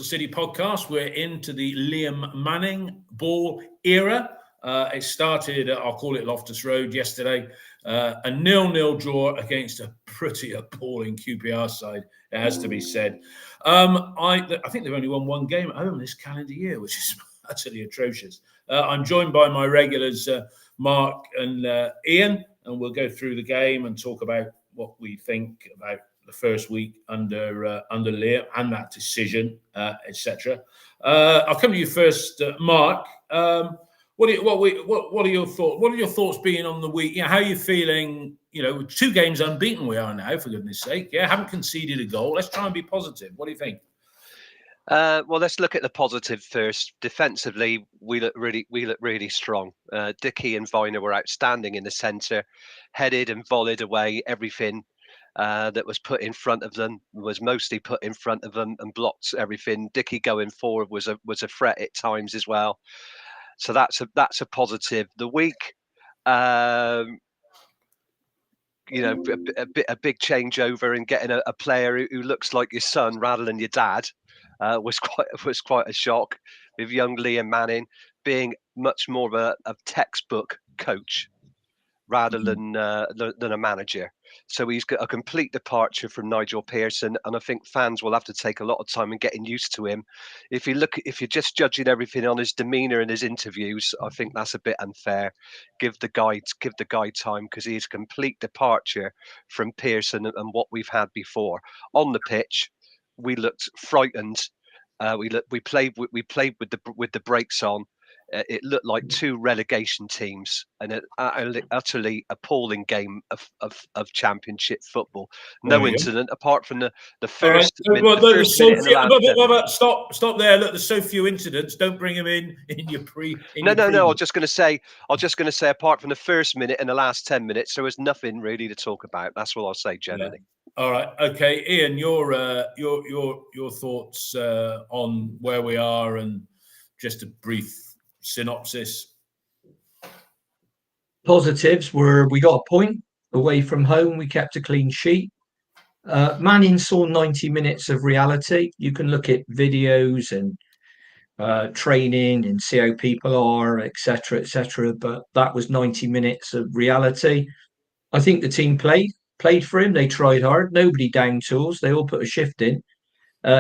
City podcast. We're into the Liam Manning ball era. It started, I'll call it Loftus Road yesterday, a 0-0 draw against a pretty appalling QPR side, it has to be said. I think they've only won one game at home this calendar year, which is utterly atrocious. I'm joined by my regulars, Mark and Ian, and we'll go through the game and talk about what we think about the first week under Liam and that decision, etc. I'll come to you first, Mark. What are your thoughts? What are your thoughts being on the week? How are you feeling? 2 games unbeaten we are now, for goodness sake. Yeah, haven't conceded a goal. Let's try and be positive. What do you think? Well, let's look at the positive first. Defensively, we look really strong. Dickey and Viner were outstanding in the centre, headed and volleyed away everything that was put in front of them, was mostly put in front of them and blocked everything. Dickey going forward was a threat at times as well. So that's a positive. The week, a big changeover in getting a player who looks like your son rather than your dad was quite a shock. With young Liam Manning being much more of a textbook coach rather than a manager. So he's got a complete departure from Nigel Pearson, and I think fans will have to take a lot of time in getting used to him. If you're just judging everything on his demeanour and his interviews, I think that's a bit unfair. Give the guy time, because he's a complete departure from Pearson and what we've had before. On the pitch, we looked frightened. We played with the brakes on. It looked like 2 relegation teams, and an utterly appalling game of Championship football. No incident apart from the first. Right. Stop there. Look, there's so few incidents. Don't bring them in your pre. No. I was just going to say, apart from the first minute and the last 10 minutes, there was nothing really to talk about. That's what I'll say generally. Yeah. All right. Okay, Ian, your thoughts on where we are and just a brief synopsis. Positives were we got a point away from home. We kept a clean sheet. Manning saw 90 minutes of reality. You can look at videos and training and see how people are, etc., but that was 90 minutes of reality. I think the team played for him. They tried hard. Nobody down tools. They all put a shift in.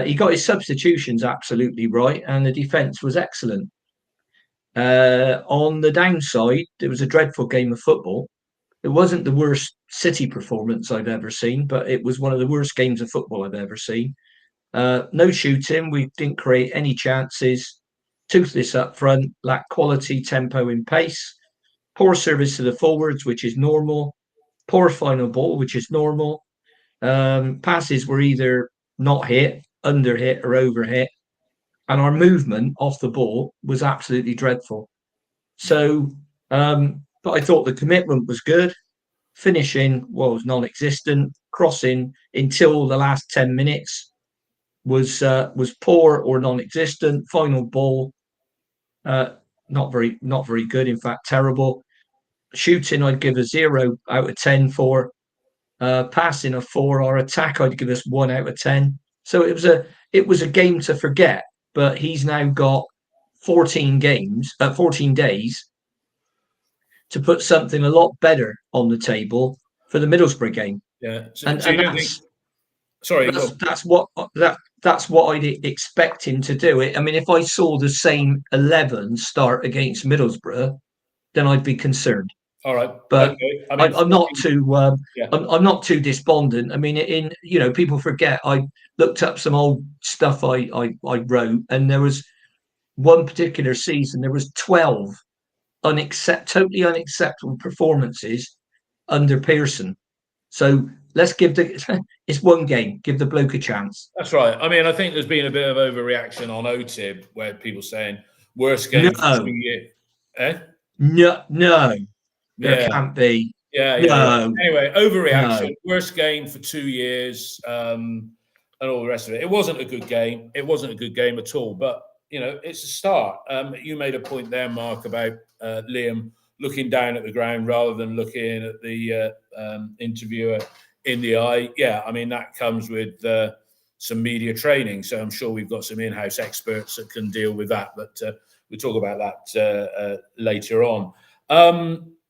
He got his substitutions absolutely right, and the defence was excellent. On the downside, it was a dreadful game of football. It wasn't the worst City performance I've ever seen, but it was one of the worst games of football I've ever seen. No shooting. We didn't create any chances. Toothless up front, lacked quality, tempo and pace. Poor service to the forwards, which is normal. Poor final ball, which is normal. Passes were either not hit, under hit or over hit. And our movement off the ball was absolutely dreadful. So, but I thought the commitment was good. Finishing was non-existent. Crossing until the last 10 minutes was poor or non-existent. Final ball, not very good. In fact, terrible. Shooting, I'd give a 0 out of 10 for. Passing a 4. Our attack, I'd give us 1 out of 10. So it was a game to forget. But he's now got 14 days to put something a lot better on the table for the Middlesbrough game. Yeah, that's what I'd expect him to do. I mean, if I saw the same 11 start against Middlesbrough, then I'd be concerned. All right, but okay. I'm not too. I'm not too despondent. I mean, people forget. I looked up some old stuff I wrote, and there was one particular season. There was 12 totally unacceptable performances under Pearson. So let's give it's one game. Give the bloke a chance. That's right. I mean, I think there's been a bit of overreaction on OTIB where people saying worst game for 2 years. No. There can't be. Yeah. Anyway, overreaction. No. Worst game for 2 years, and all the rest of it. It wasn't a good game. It wasn't a good game at all. But it's a start. You made a point there, Mark, about Liam looking down at the ground rather than looking at the interviewer in the eye. Yeah, I mean that comes with some media training. So I'm sure we've got some in-house experts that can deal with that. But we'll talk about that later on.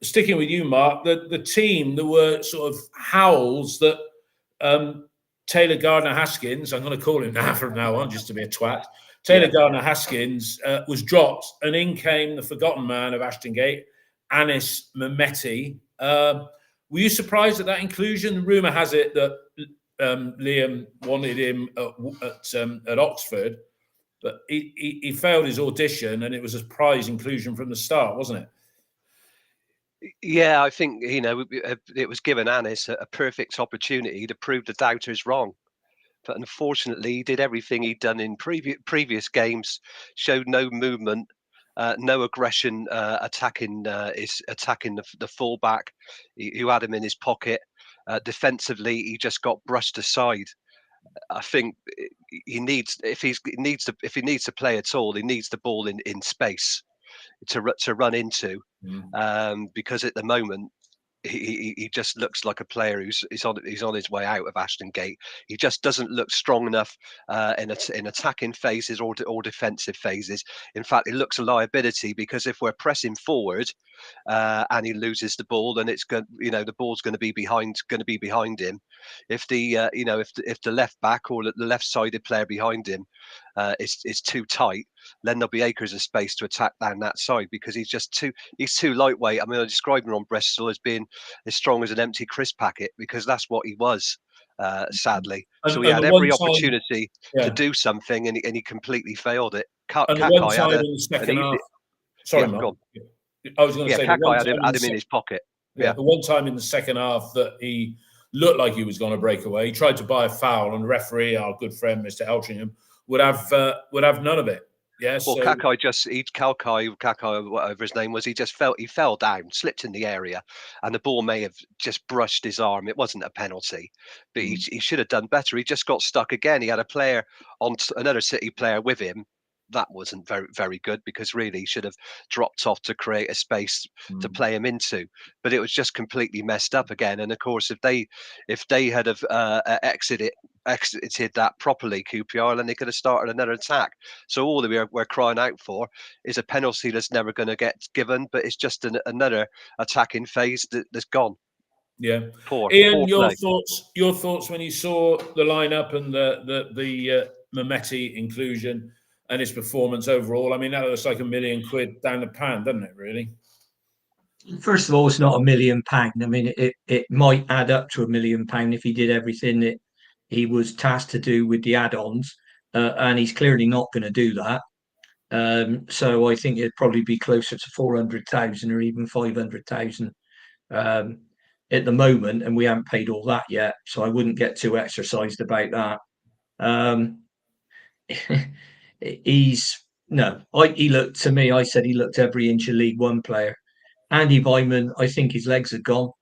Sticking with you, Mark, the team, there were sort of howls that Taylor Gardner-Haskins, I'm going to call him that from now on, just to be a twat. Taylor Gardner-Haskins was dropped, and in came the forgotten man of Ashton Gate, Anis Mehmeti. Were you surprised at that inclusion? The rumour has it that Liam wanted him at Oxford, but he failed his audition, and it was a surprise inclusion from the start, wasn't it? Yeah, I think, it was given Anis a perfect opportunity to prove the doubters wrong. But unfortunately, he did everything he'd done in previous games, showed no movement, no aggression, attacking the fullback who had him in his pocket. Defensively, he just got brushed aside. I think he needs, if he needs to play at all, he needs the ball in space to run into, because at the moment he just looks like a player who's on his way out of Ashton Gate. He just doesn't look strong enough in attacking phases or defensive phases. In fact, it looks a liability, because if we're pressing forward and he loses the ball, then it's going, the ball's going to be behind him. If the if the left back or the left-sided player behind him is too tight, then there'll be acres of space to attack down that side, because he's too lightweight. I mean, I described him on Bristol as being as strong as an empty crisp packet, because that's what he was, sadly. So he had every opportunity to do something, and he completely failed it. And the one time in the second half, sorry, Mark. I was going to say, Kakai had him in his pocket. The one time in the second half that he looked like he was going to break away, he tried to buy a foul, and the referee, our good friend Mr. Eltringham, would have none of it. Yeah. Well, so... Kakai, whatever his name was, he fell down, slipped in the area, and the ball may have just brushed his arm. It wasn't a penalty, but he should have done better. He just got stuck again. He had a player another City player with him. That wasn't very, very good, because really he should have dropped off to create a space to play him into. But it was just completely messed up again. And of course, if they had have exited that properly, QPR, then they could have started another attack. So all that we're crying out for is a penalty that's never going to get given, but it's just another attacking phase that's gone. Yeah. poor Ian, play. your thoughts when you saw the lineup and the Mehmeti inclusion and his performance overall? I mean, that looks like £1 million down the pan, doesn't it, really? First of all, it's not £1 million. I mean, it might add up to £1 million if he did everything that he was tasked to do with the add-ons, and he's clearly not going to do that. So I think it'd probably be closer to 400,000 or even 500,000 at the moment, and we haven't paid all that yet. So I wouldn't get too exercised about that. He looked, to me, I said he looked every inch a League One player. Andy Weimann, I think his legs are gone,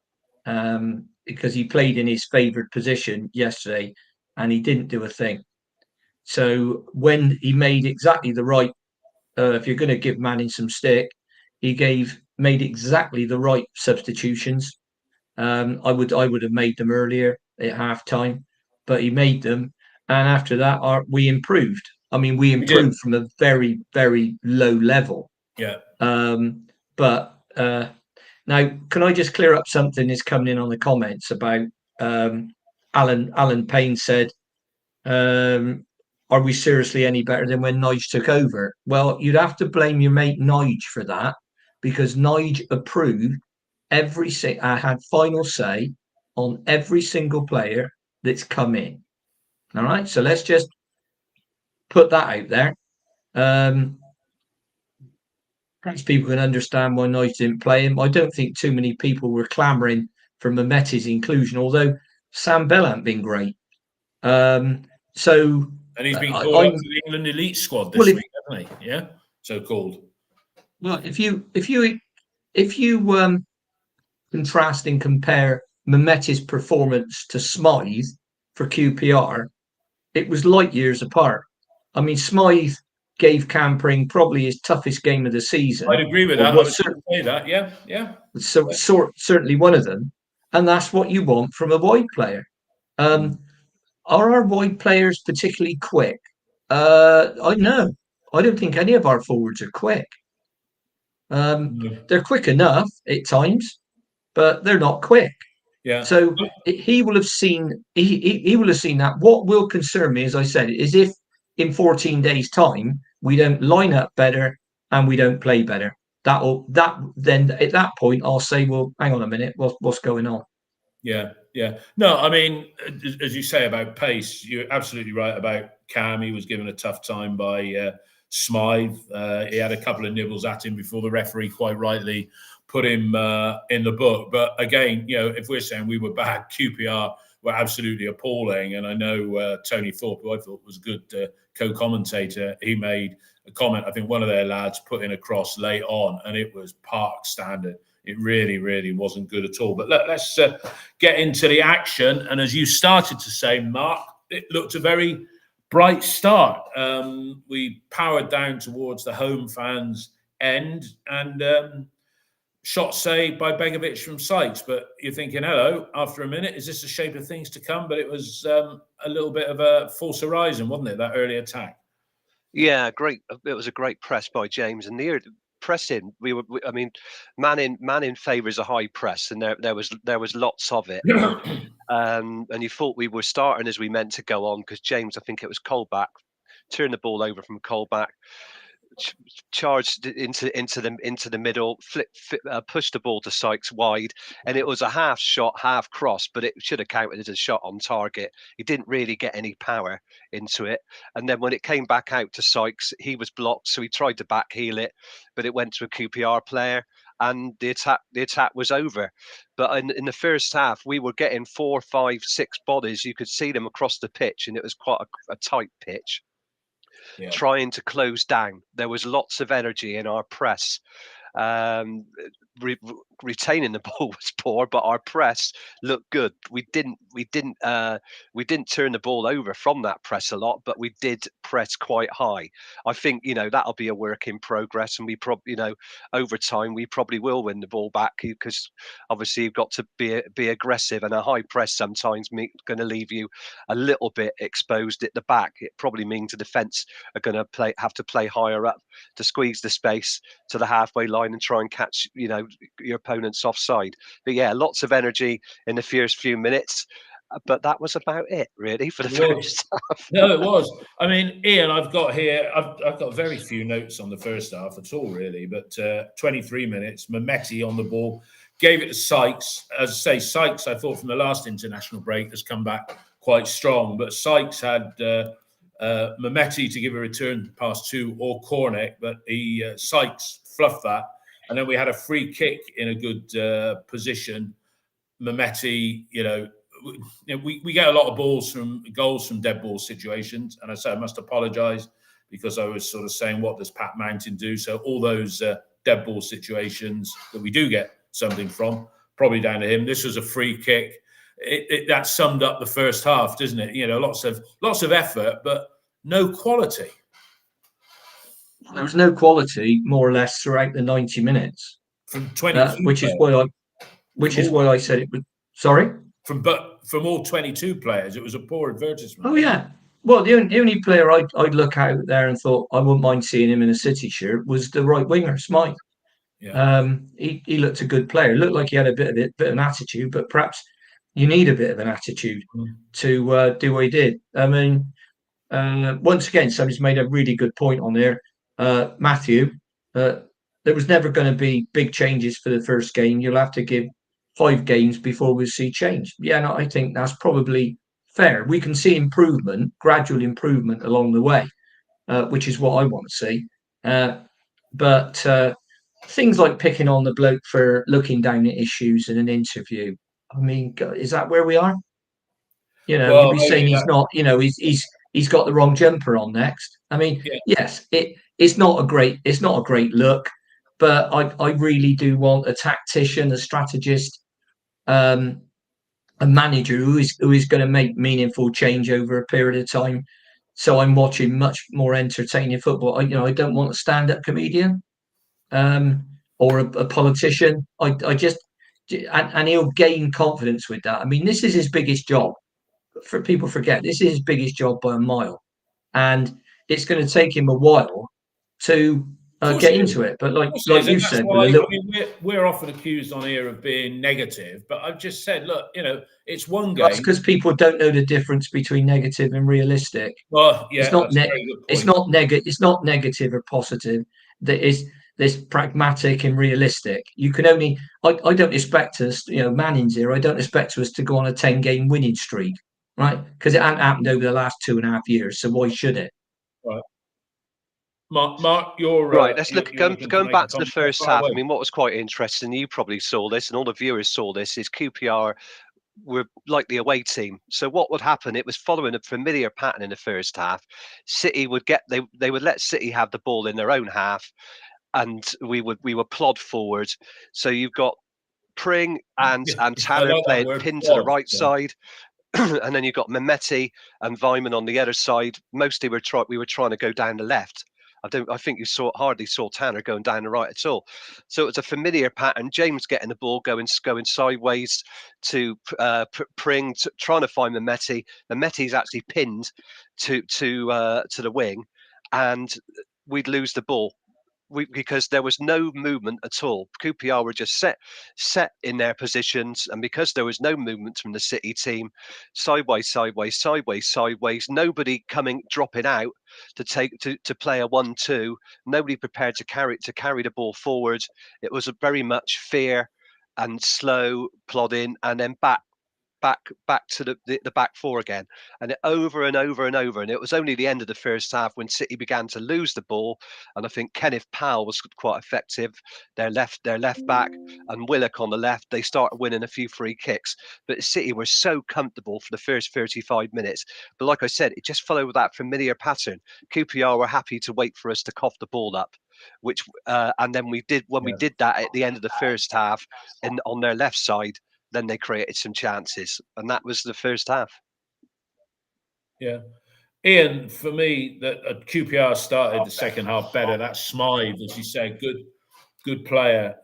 because he played in his favoured position yesterday and he didn't do a thing. So when he made exactly the right, if you're going to give Manning some stick, he made exactly the right substitutions. I would have made them earlier at half time, but he made them, and after that we improved. I mean, we improved from a very, very low level. Yeah. But now, can I just clear up something that's coming in on the comments about Alan Payne said, are we seriously any better than when Nige took over? Well, you'd have to blame your mate Nige for that, because Nige approved I had final say on every single player that's come in. All right, so let's just put that out there. Perhaps people can understand why Nige didn't play him. I don't think too many people were clamouring for Mehmeti's inclusion, although Sam Bell hasn't been great. And he's been called up to the England elite squad this week, hasn't he? Yeah, so called. Well, if you contrast and compare Mehmeti's performance to Smythe for QPR, it was light years apart. I mean, Smythe gave Campering probably his toughest game of the season. I'd agree with that. I was going to say that. Yeah. So certainly one of them, and that's what you want from a wide player. are our wide players particularly quick? I know. I don't think any of our forwards are quick. They're quick enough at times, but they're not quick. Yeah. So he will have seen. He will have seen that. What will concern me, as I said, is if in 14 days' time we don't line up better and we don't play better. Then at that point I'll say, well, hang on a minute, what's going on? Yeah, yeah. No, I mean, as you say about pace, you're absolutely right about Cam. He was given a tough time by Smythe. He had a couple of nibbles at him before the referee quite rightly put him in the book. But again, if we're saying we were bad, QPR were absolutely appalling. And I know Tony Thorpe, who I thought was a good co-commentator, he made a comment. I think one of their lads put in a cross late on, and it was park standard. It really, really wasn't good at all. But let's get into the action. And as you started to say, Mark, it looked a very bright start. We powered down towards the home fans' end, and shot saved by Begovic from Sykes. But you're thinking, hello, after a minute, is this the shape of things to come? But it was a little bit of a false horizon, wasn't it, that early attack? Yeah, great. It was a great press by James, and the pressing. I mean, Manning favours a high press, and there was lots of it. And you thought we were starting as we meant to go on, because James, I think it was Colback, turned the ball over from Colback, charged into the middle, pushed the ball to Sykes wide, and it was a half shot, half cross, but it should have counted as a shot on target. He didn't really get any power into it, and then when it came back out to Sykes, he was blocked, so he tried to backheel it, but it went to a QPR player, and the attack was over. But in the first half, we were getting 4, 5, 6 bodies. You could see them across the pitch, and it was quite a tight pitch. Yeah. Trying to close down. There was lots of energy in our press. Retaining the ball was poor, but our press looked good. We didn't turn the ball over from that press a lot, but we did press quite high. I think that'll be a work in progress, and we probably over time we probably will win the ball back, because obviously you've got to be aggressive, and a high press sometimes going to leave you a little bit exposed at the back. It probably means the defence are going to have to play higher up to squeeze the space to the halfway line and try and catch your opponent's offside. But yeah, lots of energy in the first few minutes, but that was about it really for the first half. No, it was. I mean, Ian, I've got very few notes on the first half at all, really. But 23 minutes, Mehmeti on the ball, gave it to Sykes. As I say, Sykes, I thought from the last international break, has come back quite strong. But Sykes had Mehmeti to give a return pass to, or Cornick, but Sykes fluffed that. And then we had a free kick in a good position. Mehmeti, we get a lot of goals from dead ball situations. And I say I must apologise, because I was sort of saying, what does Pat Mountain do? So all those dead ball situations that we do get something from, probably down to him. This was a free kick. That summed up the first half, doesn't it? Lots of effort, but no quality. There was no quality, more or less, throughout the 90 minutes. From 22 which is why I said it was. Sorry? From all 22 players, it was a poor advertisement. Oh, yeah. Well, the only player I'd look out there and thought I wouldn't mind seeing him in a City shirt was the right winger, Smythe. Yeah. He looked a good player. Looked like he had a bit of an attitude, but perhaps you need a bit of an attitude to do what he did. I mean, once again, somebody's made a really good point on there. Matthew, there was never going to be big changes for the first game. You'll have to give 5 games before we see change. Yeah, no, I think that's probably fair. We can see gradual improvement along the way, which is what I want to see. But things like picking on the bloke for looking down at issues in an interview, I mean, is that where we are? You'd be saying he's not, he's got the wrong jumper on next. I mean, yes, it's not a great look, but I really do want a tactician, a strategist, a manager who is going to make meaningful change over a period of time. So I'm watching much more entertaining football. I don't want a stand-up comedian or a politician. I just and he'll gain confidence with that. I mean, this is his biggest job. for people forget, this is his biggest job by a mile, and it's going to take him a while to get into it. But like you and that's said, why, with a little, I mean, we're often accused on here of being negative, but I've just said, look, you know, it's one that's game. because people don't know the difference between negative and realistic. Well, yeah, It's not that's a very good point. It's not negative or positive. That is this pragmatic and realistic. You can only. I don't expect us. You know, Manning's here. I don't expect us to go on a 10-game winning streak, right? Because it hasn't happened over the last 2.5 years. So why should it? Right. Mark, you're right. Let's look you're looking going to back to the make a first comment. half. I mean, what was quite interesting, you probably saw this, and all the viewers saw this, is QPR were like the away team. So what would happen? It was following a familiar pattern in the first half. City would they would let City have the ball in their own half, and we would plod forward. So you've got Pring and Yeah, I Tanner like that playing word, pinned to the plod. right Yeah. side. And then you've got Mehmeti and Vyman on the other side. Mostly we were trying to go down the left. I think you hardly saw Tanner going down the right at all. So it's a familiar pattern. James getting the ball, going sideways to Pring, trying to find Mehmeti. Mehmeti's actually pinned to the wing, and we'd lose the ball. Because there was no movement at all. QPR were just set in their positions, and because there was no movement from the City team, sideways, nobody dropping out to play a 1-2, nobody prepared to carry the ball forward. It was a very much fear and slow plodding, and then back to the back four again, and over and over and over. And it was only the end of the first half when City began to lose the ball, and I think Kenneth Powell was quite effective, their left back, and Willock on the left. They started winning a few free kicks, but City were so comfortable for the first 35 minutes. But like I said, it just followed that familiar pattern. QPR were happy to wait for us to cough the ball up, which and then we did when we did that at the end of the first half, and on their left side, then they created some chances, and that was the first half. Yeah. Ian, for me, that QPR started the second half better. That's Smythe, as you say, good player,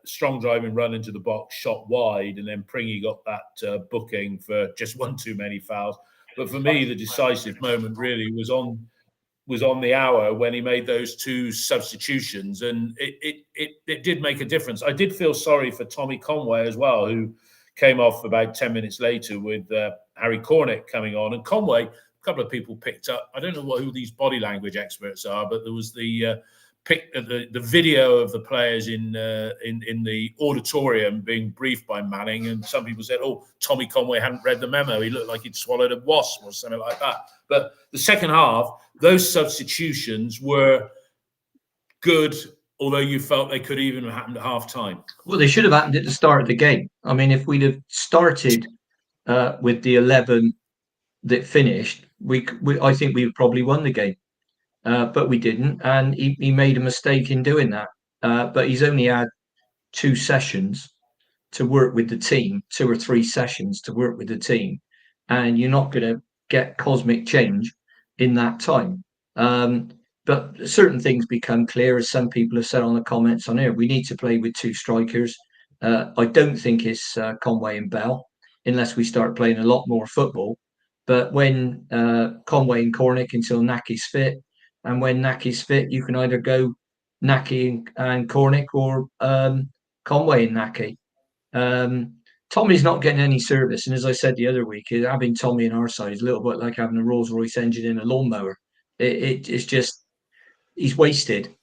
strong driving run into the box, shot wide, and then Pringy got that booking for just one too many fouls. But for me, the decisive moment really was on the hour when he made those two substitutions, and it did make a difference. I did feel sorry for Tommy Conway as well, who came off about 10 minutes later with Harry Cornick coming on. And Conway, a couple of people picked up, I don't know who these body language experts are, but there was the video of the players in the auditorium being briefed by Manning, and some people said, "Oh, Tommy Conway hadn't read the memo. He looked like he'd swallowed a wasp or something like that." But the second half, those substitutions were good, although you felt they could even have happened at half time. Well, they should have happened at the start of the game. I mean, if we'd have started with the 11 that finished, I think we probably won the game. But we didn't, and he made a mistake in doing that. But he's only had 2 sessions to work with the team, 2 or 3 sessions to work with the team, and you're not going to get cosmic change in that time. But certain things become clear, as some people have said on the comments on here. We need to play with 2 strikers. I don't think it's Conway and Bell, unless we start playing a lot more football. But when Conway and Cornick until Naki's fit, and when Naki's fit, you can either go Naki and Cornick or Conway and Naki. Tommy's not getting any service, and as I said the other week, having Tommy on our side is a little bit like having a Rolls Royce engine in a lawnmower. It's just he's wasted,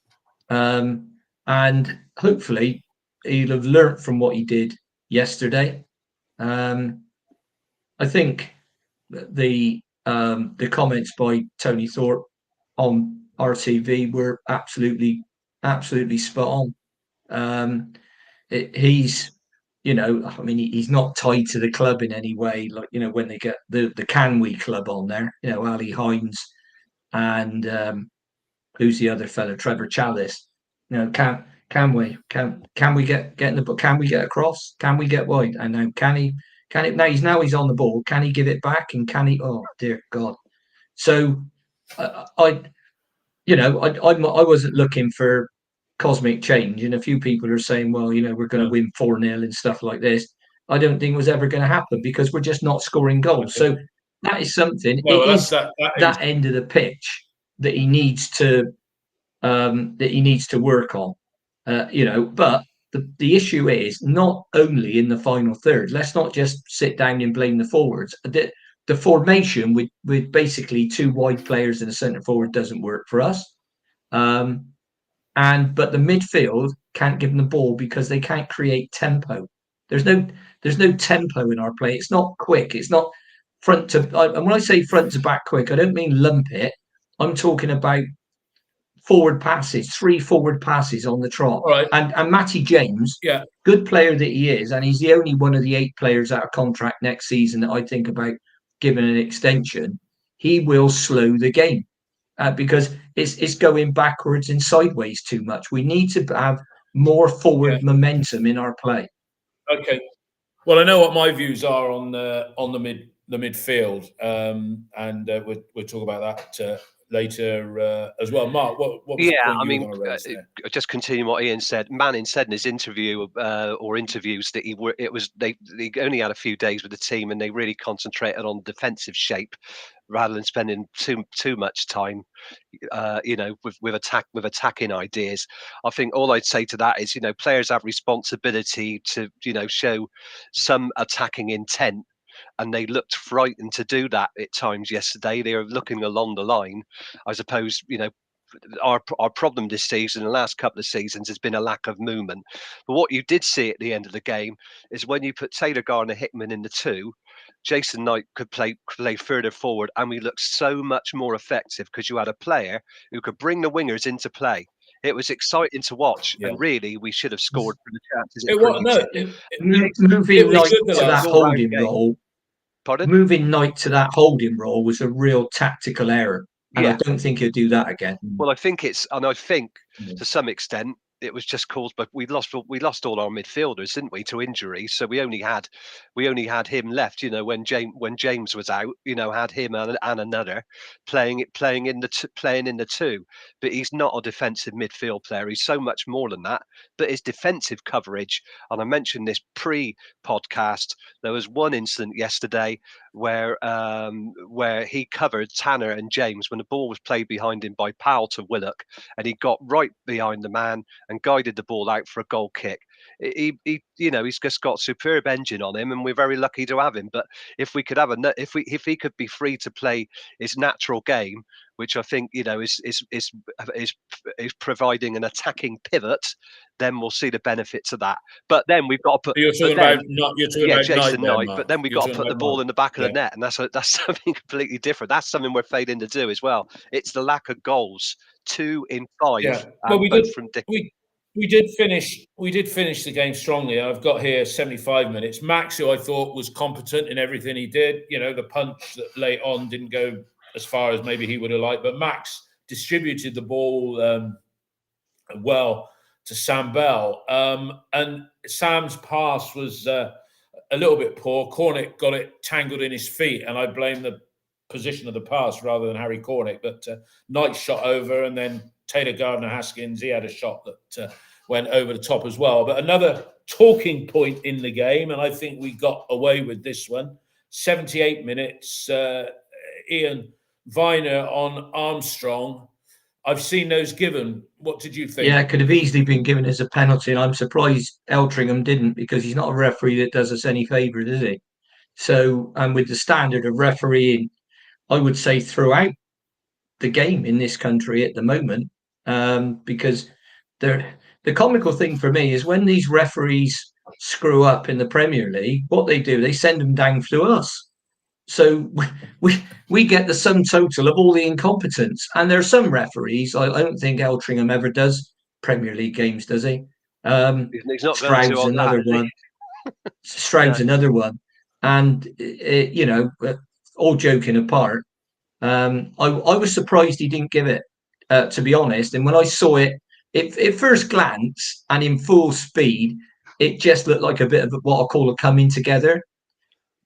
and hopefully he'll have learnt from what he did yesterday. I think the comments by Tony Thorpe on RTV were absolutely spot on. He's, I mean, he's not tied to the club in any way. Like, when they get the Can We club on there, Ali Hines and who's the other fella, Trevor Chalice. Can we get in the book? Can we get across? Can we get wide? And now can he? Now he's on the ball. Can he give it back? And can he? Oh dear God! So I wasn't looking for cosmic change, and a few people are saying, well, we're going to win 4-0 and stuff like this. I don't think it was ever going to happen because we're just not scoring goals. So that is something. Well, It is that that end of the pitch that he needs to work on. But the issue is not only in the final third. Let's not just sit down and blame the forwards. The formation with basically two wide players and a centre forward doesn't work for us. But the midfield can't give them the ball because they can't create tempo. There's no tempo in our play. It's not quick. It's not front to. And when I say front to back quick, I don't mean lump it. I'm talking about forward passes, 3 forward passes on the trot. All right. And Matty James, good player that he is, and he's the only one of the 8 players out of contract next season that I think about giving an extension. He will slow the game because it's going backwards and sideways too much. We need to have more forward momentum in our play. Okay. Well, I know what my views are on the midfield, and we'll talk about that later as well. Mark, what was the point you were going to raise there? Just continuing what Ian said. Manning said in his interview or interviews that they only had a few days with the team and they really concentrated on defensive shape rather than spending too much time, with attacking ideas. I think all I'd say to that is, players have responsibility to, show some attacking intent. And they looked frightened to do that at times yesterday. They were looking along the line. I suppose, our problem this season, the last couple of seasons, has been a lack of movement. But what you did see at the end of the game is when you put Taylor Garner-Hickman in the 2, Jason Knight could play further forward, and we looked so much more effective because you had a player who could bring the wingers into play. It was exciting to watch, and really, we should have scored for the chances. Moving Knight to that holding role. Pardon? Moving Knight to that holding role was a real tactical error, and I don't think he'll do that again. Well, I think to some extent it was just caused by we lost all our midfielders, didn't we, to injury? So we only had him left. When James was out, had him and another playing in the 2. But he's not a defensive midfield player. He's so much more than that. But his defensive coverage, and I mentioned this pre-podcast, there was one incident yesterday where he covered Tanner and James when the ball was played behind him by Powell to Willock, and he got right behind the man and guided the ball out for a goal kick. He's just got superb engine on him, and we're very lucky to have him. But if we could have if he could be free to play his natural game, which I think is providing an attacking pivot, then we'll see the benefits of that. But then we've got to put. You're talking about Jason Knight. Mark. But then we've got to put the ball in the back of the net, and that's something completely different. That's something we're failing to do as well. It's the lack of goals. 2 in 5. Yeah. Well, we did finish the game strongly. I've got here 75 minutes. Max, who I thought was competent in everything he did, the punch that late on didn't go as far as maybe he would have liked, but Max distributed the ball well to Sam Bell. And Sam's pass was a little bit poor. Cornick got it tangled in his feet, and I blame the position of the pass rather than Harry Cornick. But Knight shot over, and then Taylor Gardner-Haskins, he had a shot that went over the top as well. But another talking point in the game, and I think we got away with this one, 78 minutes, Ian Viner on Armstrong. I've seen those given. What did you think? Yeah, it could have easily been given as a penalty, and I'm surprised Eltringham didn't, because he's not a referee that does us any favours, is he? So, and with the standard of refereeing, I would say throughout the game in this country at the moment, because the comical thing for me is when these referees screw up in the Premier League, what they do, they send them down to us. So we get the sum total of all the incompetence. And there are some referees, I don't think Eltringham ever does Premier League games, does he? He's not Stroud's another one. Stroud's another one. And, all joking apart, I was surprised he didn't give it, to be honest. And when I saw it, at first glance and in full speed, it just looked like a bit of what I call a coming together.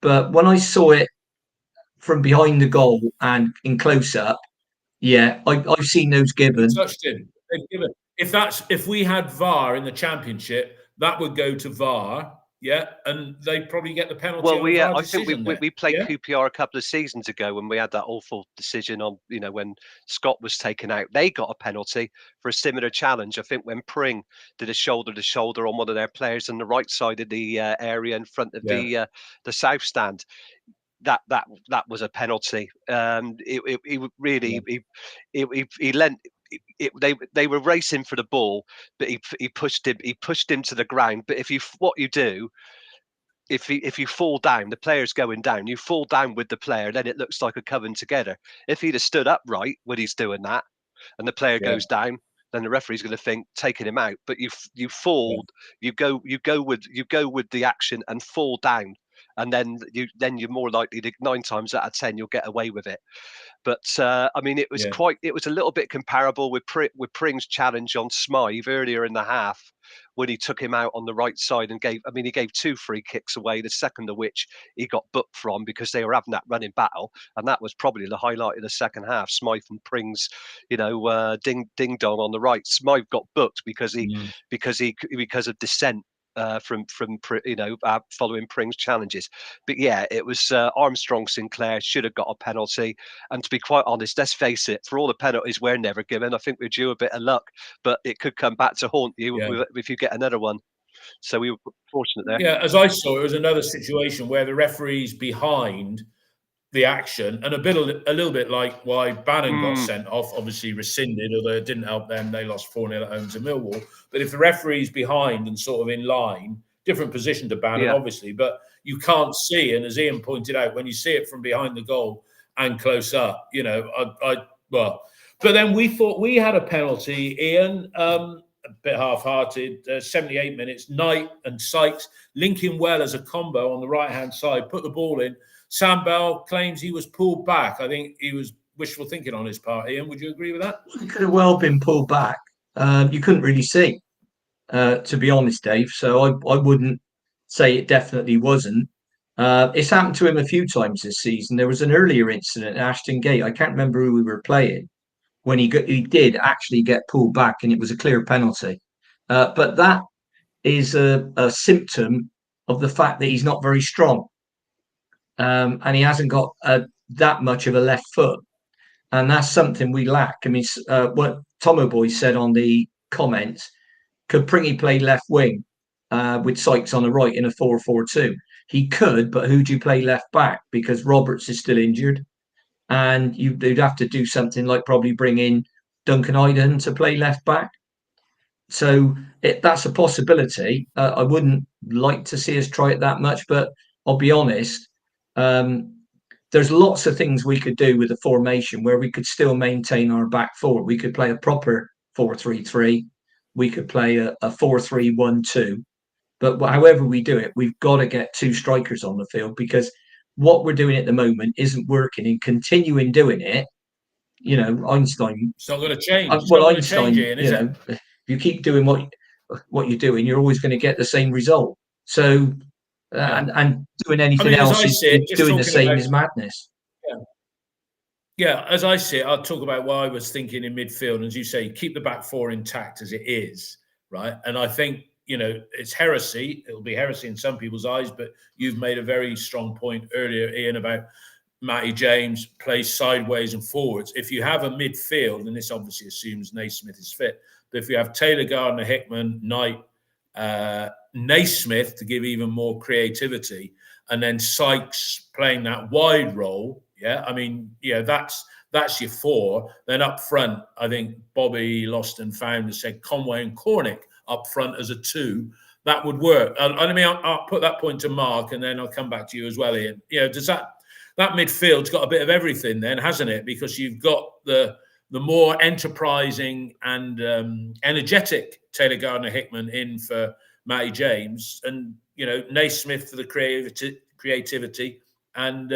But when I saw it from behind the goal and in close up, I've seen those given. Touched him. If we had VAR in the Championship, that would go to VAR. yeah, and they probably get the penalty Well, on the VAR I think decision there. we played Yeah, QPR a couple of seasons ago when we had that awful decision on, when Scott was taken out. They got a penalty for a similar challenge. I think when Pring did a shoulder to shoulder on one of their players on the right side of the area in front of yeah, the south stand. That was a penalty. He yeah, really he lent. They were racing for the ball, but he pushed him to the ground. But what you do, if you fall down, the player's going down, you fall down with the player, then it looks like a coming together. If he'd have stood upright when he's doing that, and the player yeah, goes down, then the referee's going to think taking him out. But you yeah, fall, you go with the action and fall down, and you're more likely to 9 times out of 10 you'll get away with it. But I mean, it was yeah, a little bit comparable with Pring's challenge on Smythe earlier in the half when he took him out on the right side and he gave 2 free kicks away, the second of which he got booked from because they were having that running battle, and that was probably the highlight of the second half. Smythe and Pring's, ding dong on the right. Smythe got booked because mm, because of dissent from following Pring's challenges. But yeah, it was Armstrong Sinclair should have got a penalty. And to be quite honest, let's face it, for all the penalties we're never given, I think we're due a bit of luck, but it could come back to haunt you yeah. if you get another one. So we were fortunate there. Yeah, as I saw, it was another situation where the referee's behind the action, and a little bit like why Bannon got Mm, sent off, obviously rescinded, although it didn't help them. They lost 4-0 at home to Millwall. But if the referee's behind and sort of in line, different position to Bannon, yeah. obviously, but you can't see. And as Ian pointed out, when you see it from behind the goal and close up, but then we thought we had a penalty, Ian. A bit half-hearted, 78 minutes, Knight and Sykes linking well as a combo on the right-hand side, put the ball in. Sam Bell claims he was pulled back. I think he was wishful thinking on his part. Ian, would you agree with that? It could have well been pulled back. You couldn't really see, to be honest, Dave. So I wouldn't say it definitely wasn't. It's happened to him a few times this season. There was an earlier incident at Ashton Gate. I can't remember who we were playing when he did actually get pulled back, and it was a clear penalty. But that is a symptom of the fact that he's not very strong, and he hasn't got that much of a left foot, and that's something we lack. I mean, what Tomo Boy said on the comments, could Pringy play left wing with Sykes on the right in a 4-4-2? He could, but who do you play left back? Because Roberts is still injured, and they'd have to do something like probably bring in Duncan Iden to play left back. So that's a possibility. I wouldn't like to see us try it that much, but I'll be honest. There's lots of things we could do with the formation where we could still maintain our back four. We could play a proper 4-3-3. We could play a 4-3-1-2. But however we do it, we've got to get 2 strikers on the field, because what we're doing at the moment isn't working. And continuing doing it, Einstein. It's not going to change. It's not Well, going to change, Einstein, Ian, is it? if you keep doing what you're doing, you're always going to get the same result. So, Yeah. and doing I anything mean, as else I is see it, just doing the talking same about is madness. Yeah, as I see it, I'll talk about what I was thinking in midfield. And as you say, keep the back four intact as it is, right? And I think, it's heresy. It'll be heresy in some people's eyes, but you've made a very strong point earlier, Ian, about Matty James plays sideways and forwards. If you have a midfield, and this obviously assumes Naismith is fit, but if you have Taylor, Gardner, Hickman, Knight, Naismith to give even more creativity, and then Sykes playing that wide role, that's your 4. Then up front, I think Bobby Lost and Found has said Conway and Cornick up front as a 2. That would work. I'll put that point to Mark, and then I'll come back to you as well, Ian. Does that midfield's got a bit of everything then, hasn't it? Because you've got the more enterprising and energetic Taylor Gardner Hickman in for Matty James, and Naismith for the creativity, and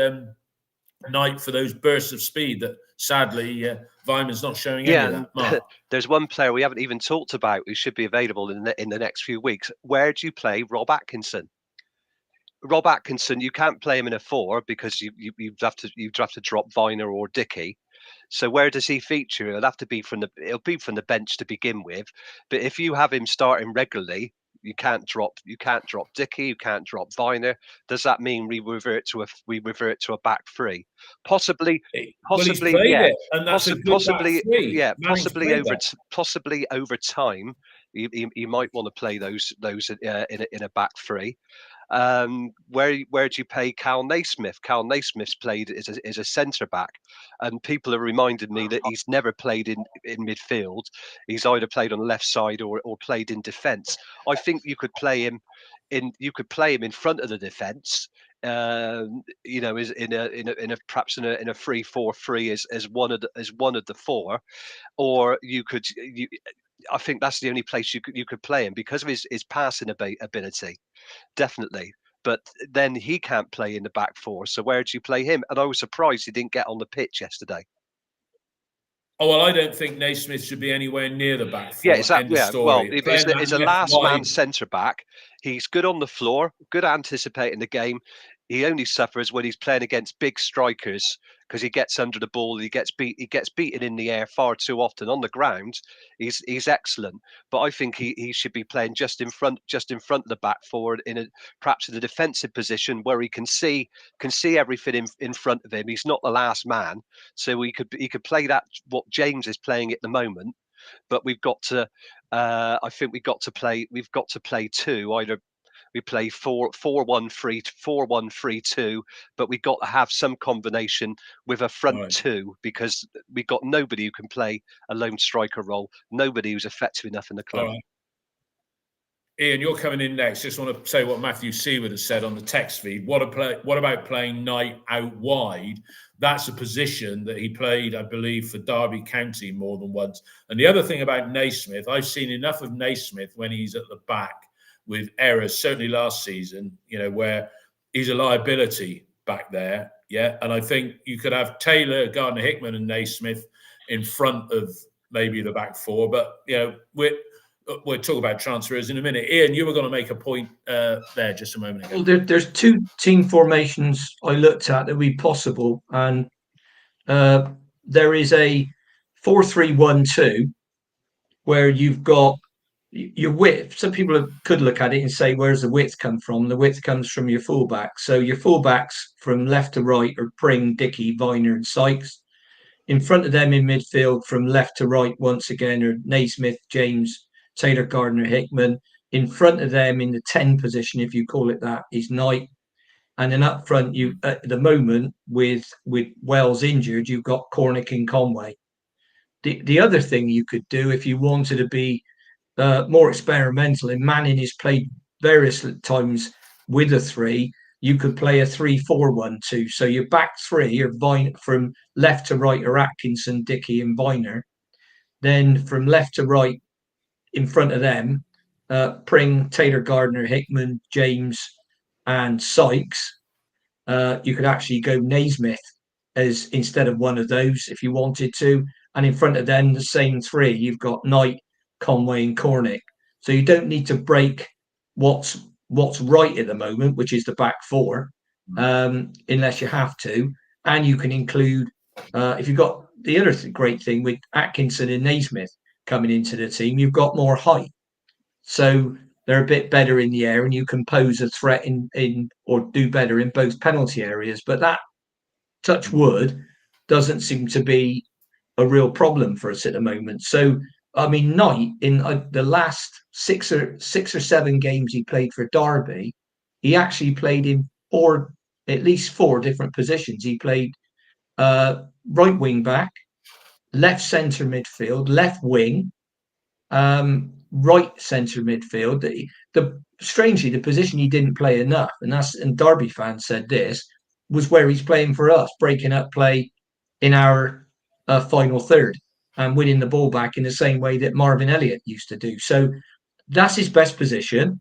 Knight for those bursts of speed that sadly Vyman's not showing any of that. Mark? There's one player we haven't even talked about who should be available in the next few weeks. Where do you play Rob Atkinson? Rob Atkinson, you can't play him in a 4 because you'd have to drop Viner or Dickey. So where does he feature? It'll be from the bench to begin with. But if you have him starting regularly, You can't drop Dickey. You can't drop Viner. Does that mean we revert to a back three? Possibly. Well, he's Possibly, played yeah. it, and that's a good back three. Yeah. Manning's played that. Possibly over time, you might want to play those in a back three. Where do you play Cal Naismith? Cal Naismith's played as a centre back, and people have reminded me that he's never played in midfield. He's either played on the left side or played in defence. I think you could play him in front of the defence. You know, is in a perhaps in a 3-4-3 as one of the four, or I think that's the only place you could play him because of his passing ability, definitely. But then he can't play in the back four. So where do you play him? And I was surprised he didn't get on the pitch yesterday. Oh, well, I don't think Naismith should be anywhere near the back four. Yeah, exactly. End of story. Well, it's a last man centre back. He's good on the floor, good at anticipating the game. He only suffers when he's playing against big strikers because he gets under the ball. He gets beaten in the air far too often. On the ground, he's excellent. But I think he should be playing just in front of the back four perhaps in a defensive position where he can see everything in front of him. He's not the last man, so he could play that what James is playing at the moment. But we've got to. I think we've got to play two. Either we play 4-1-3, 4-1-3-2, but we've got to have some combination with a front two because we've got nobody who can play a lone striker role. Nobody who's effective enough in the club. Ian, you're coming in next. Just want to say what Matthew Seward has said on the text feed. What about playing Knight out wide? That's a position that he played, I believe, for Derby County more than once. And the other thing about Naismith, I've seen enough of Naismith when he's at the back with errors, certainly last season, you know, where he's a liability back there. Yeah. And I think you could have Taylor, Gardner-Hickman and Naismith in front of maybe the back four. But, you know, we'll talk about transfers in a minute. Ian, you were going to make a point there just a moment ago. Well, there's two team formations I looked at that would be possible. And there is a 4-3-1-2 where you've got your width. Some people could look at it and say, where's the width come from? The width comes from your fullbacks. So your fullbacks from left to right are Pring, Dickey, Viner and Sykes. In front of them in midfield from left to right, once again, are Naismith, James, Taylor, Gardner, Hickman. In front of them in the 10 position, if you call it that, is Knight. And then up front, you at the moment, with Wells injured, you've got Cornick and Conway. The other thing you could do if you wanted to be more experimental, and Manning has played various times with a 3, you could play a 3-4-1-2. So your back 3 are from left to right are Atkinson, Dickey and Viner. Then from left to right in front of them, Pring, Taylor, Gardner, Hickman, James and Sykes. You could actually go Naismith as instead of one of those if you wanted to. And in front of them, the same 3, you've got Knight, Conway and Cornick. So you don't need to break what's right at the moment, which is the back 4, unless you have to. And you can include, if you've got the other great thing with Atkinson and Naismith coming into the team, you've got more height. So they're a bit better in the air and you can pose a threat in or do better in both penalty areas. But that, touch wood, doesn't seem to be a real problem for us at the moment. So, I mean, Knight, in the last 6 or 7 games he played for Derby, he actually played in at least 4 different positions. He played right wing back, left centre midfield, left wing, right centre midfield. Strangely, the position he didn't play enough, and Derby fans said this, was where he's playing for us, breaking up play in our final third and winning the ball back in the same way that Marvin Elliott used to do. So that's his best position.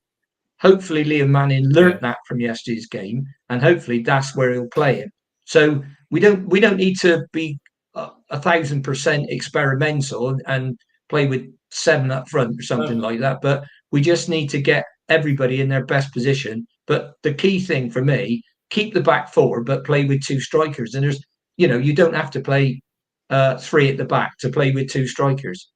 Hopefully Liam Manning learnt that from yesterday's game, and hopefully that's where he'll play him. So we don't need to be 1,000% experimental and play with 7 up front or something like that. But we just need to get everybody in their best position. But the key thing for me, keep the back 4, but play with 2 strikers. And there's, you don't have to play 3 at the back to play with 2 strikers.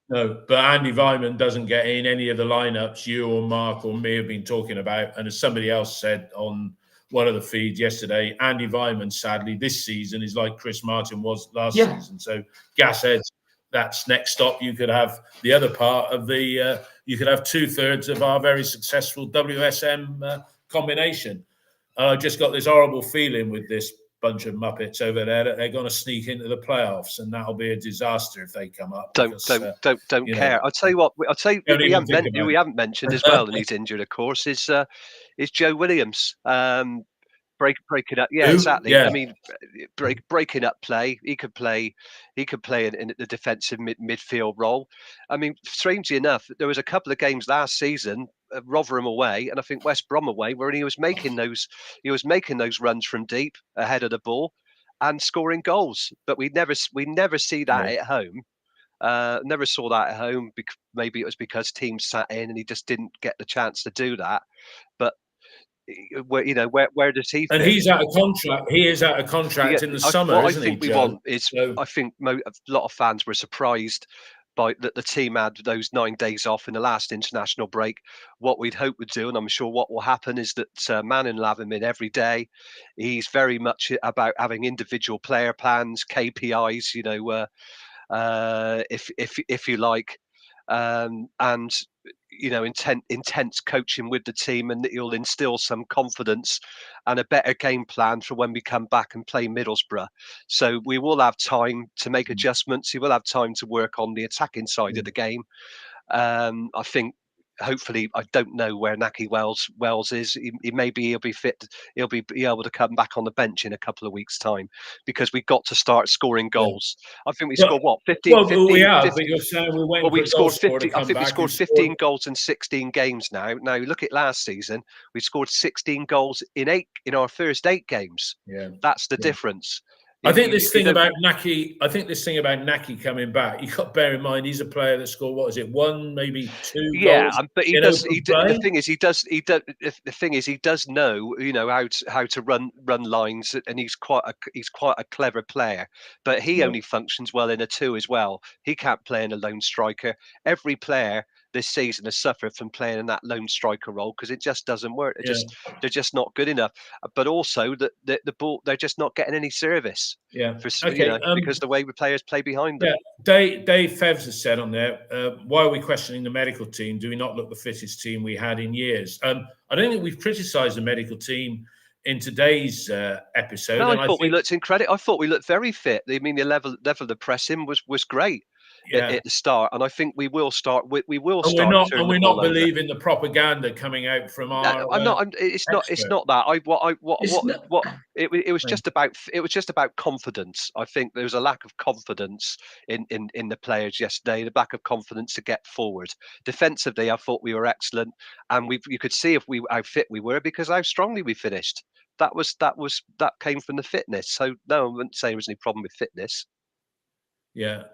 No, but Andy Vyman doesn't get in any of the lineups you or Mark or me have been talking about. And as somebody else said on one of the feeds yesterday, Andy Vyman, sadly, this season is like Chris Martin was last season. So Gasheads, that's next stop. You could have the other part of the, you could have 2/3 of our very successful WSM combination. I just got this horrible feeling with this bunch of Muppets over there that they're going to sneak into the playoffs, and that'll be a disaster if they come up. Don't care. I'll tell you what. I'll tell you we haven't mentioned as well, and he's injured, of course. Is Joe Williams breaking up? Yeah, exactly. Yeah. I mean, breaking up play. He could play in the defensive midfield role. I mean, strangely enough, there was a couple of games last season, Rotherham away, and I think West Brom away, where he was making those runs from deep ahead of the ball and scoring goals. But we never see that at home. Never saw that at home. Maybe it was because teams sat in and he just didn't get the chance to do that. But where does he fit? And he's out of contract. He is out of contract in the summer, what isn't I think he, we Joe? want is, I think a lot of fans were surprised by that the team had those 9 days off in the last international break. What we'd hope would do, and I'm sure what will happen, is that Manning will have him in every day. He's very much about having individual player plans, KPIs, if you like, and intense coaching with the team, and that he'll instill some confidence and a better game plan for when we come back and play Middlesbrough. So we will have time to make adjustments. He will have time to work on the attacking side of the game. I think, hopefully, I don't know where Nahki Wells is. He'll be fit. He'll be able to come back on the bench in a couple of weeks' time, because we've got to start scoring goals. I think we scored 15. Well, we have. 15, but you're saying we're waiting for a goal scorer to come I think we scored 15 goals in 16 games now. Now look at last season. We scored 16 goals in our first 8 games. Yeah, that's the difference. I think this thing about Nahki coming back, you got to bear in mind he's a player that scored, what is it, 1, maybe 2 goals. But he does. The thing is, he does. The thing is, he does know, how to run lines, and he's quite a clever player. But he only functions well in a 2 as well. He can't play in a lone striker. Every player this season has suffered from playing in that lone striker role because it just doesn't work. They're just not good enough. But also the ball, they're just not getting any service. Because the way the players play behind them. Dave Fevs has said on there, why are we questioning the medical team? Do we not look the fittest team we had in years? I don't think we've criticised the medical team in today's episode. No, I thought we looked incredible. I thought we looked very fit. I mean, the level of the pressing was great. At the start, and I think we will start. We will start. We're not believing the propaganda coming out from our. I'm not. It's not that. It was just about confidence. I think there was a lack of confidence in the players yesterday. The lack of confidence to get forward. Defensively, I thought we were excellent, and you could see how fit we were because how strongly we finished. That came from the fitness. So no, I wouldn't say there was any problem with fitness. Yeah.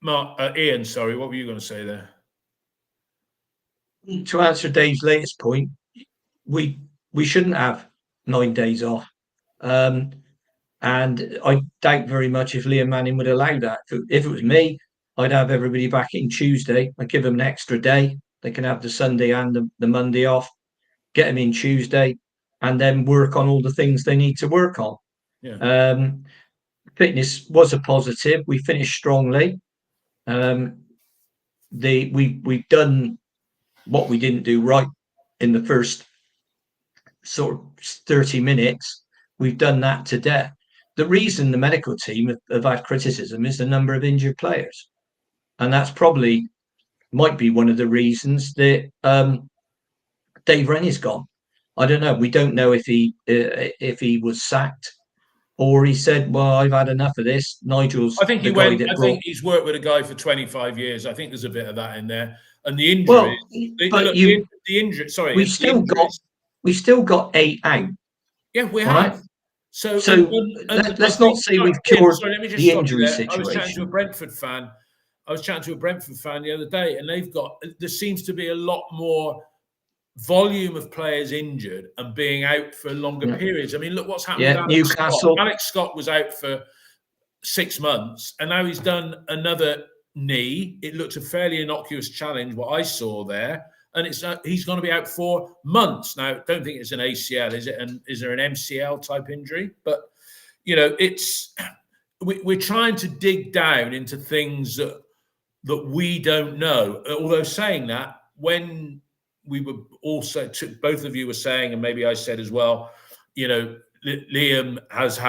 Mark, Ian, sorry, what were you going to say there? To answer Dave's latest point, we shouldn't have 9 days off, and I doubt very much if Liam Manning would allow that. If it was me, I'd have everybody back in Tuesday. I'd give them an extra day. They can have the Sunday and the Monday off. Get them in Tuesday, and then work on all the things they need to work on. Yeah. Fitness was a positive. We finished strongly. We've done what we didn't do right in the first sort of 30 minutes. We've done that to death. The reason the medical team have had criticism is the number of injured players, and that's might be one of the reasons that Dave Rennie's gone. I don't know. We don't know if he was sacked. Or he said, "Well, I've had enough of this." Nigel's. I think think he's worked with a guy for 25 years. I think there's a bit of that in there, and the injury. Well, the injury. Sorry, we've still got 8 out. Yeah, we have. Right? So let's not say we've cured the injury situation. I was chatting to a Brentford fan. The other day, and there seems to be a lot more volume of players injured and being out for longer periods. I mean, look what's happened with Newcastle. Alex Scott was out for 6 months, and now he's done another knee. It looks a fairly innocuous challenge, what I saw there. And he's going to be out for months. Now, I don't think it's an ACL, is it? And is there an MCL type injury? But, you know, we're trying to dig down into things that we don't know. Although saying that, when we were also, both of you were saying, and maybe I said as well, you know, Liam hasn't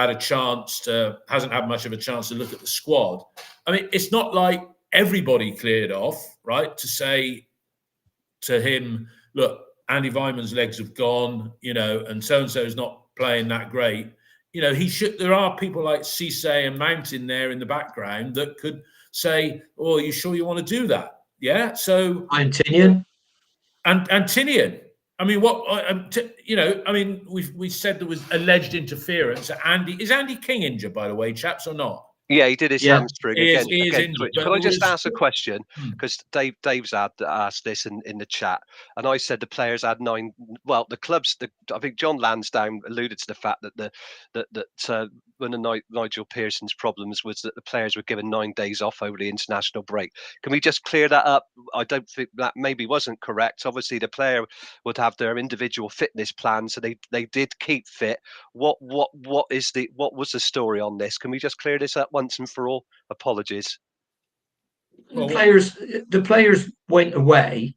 had much of a chance to look at the squad. I mean, it's not like everybody cleared off, right? To say to him, look, Andy Weiman's legs have gone, you know, and so is not playing that great. You know, there are people like Cisse and Mountain there in the background that could say, oh, are you sure you want to do that? Yeah. So Tinian. And Tinian. I mean, you know, I mean, we said there was alleged interference. Is Andy King injured, by the way, chaps, or not? Yeah, he did his hamstring again. He is injured. Can I just ask a question? Because Dave's asked this in the chat, and I said the players had 9. Well, the clubs. I think John Lansdowne alluded to the fact that one of Nigel Pearson's problems was that the players were given 9 days off over the international break. Can we just clear that up? I don't think that maybe wasn't correct. Obviously, the player would have their individual fitness plan, so they did keep fit. What was the story on this? Can we just clear this up once and for all? Apologies. The players went away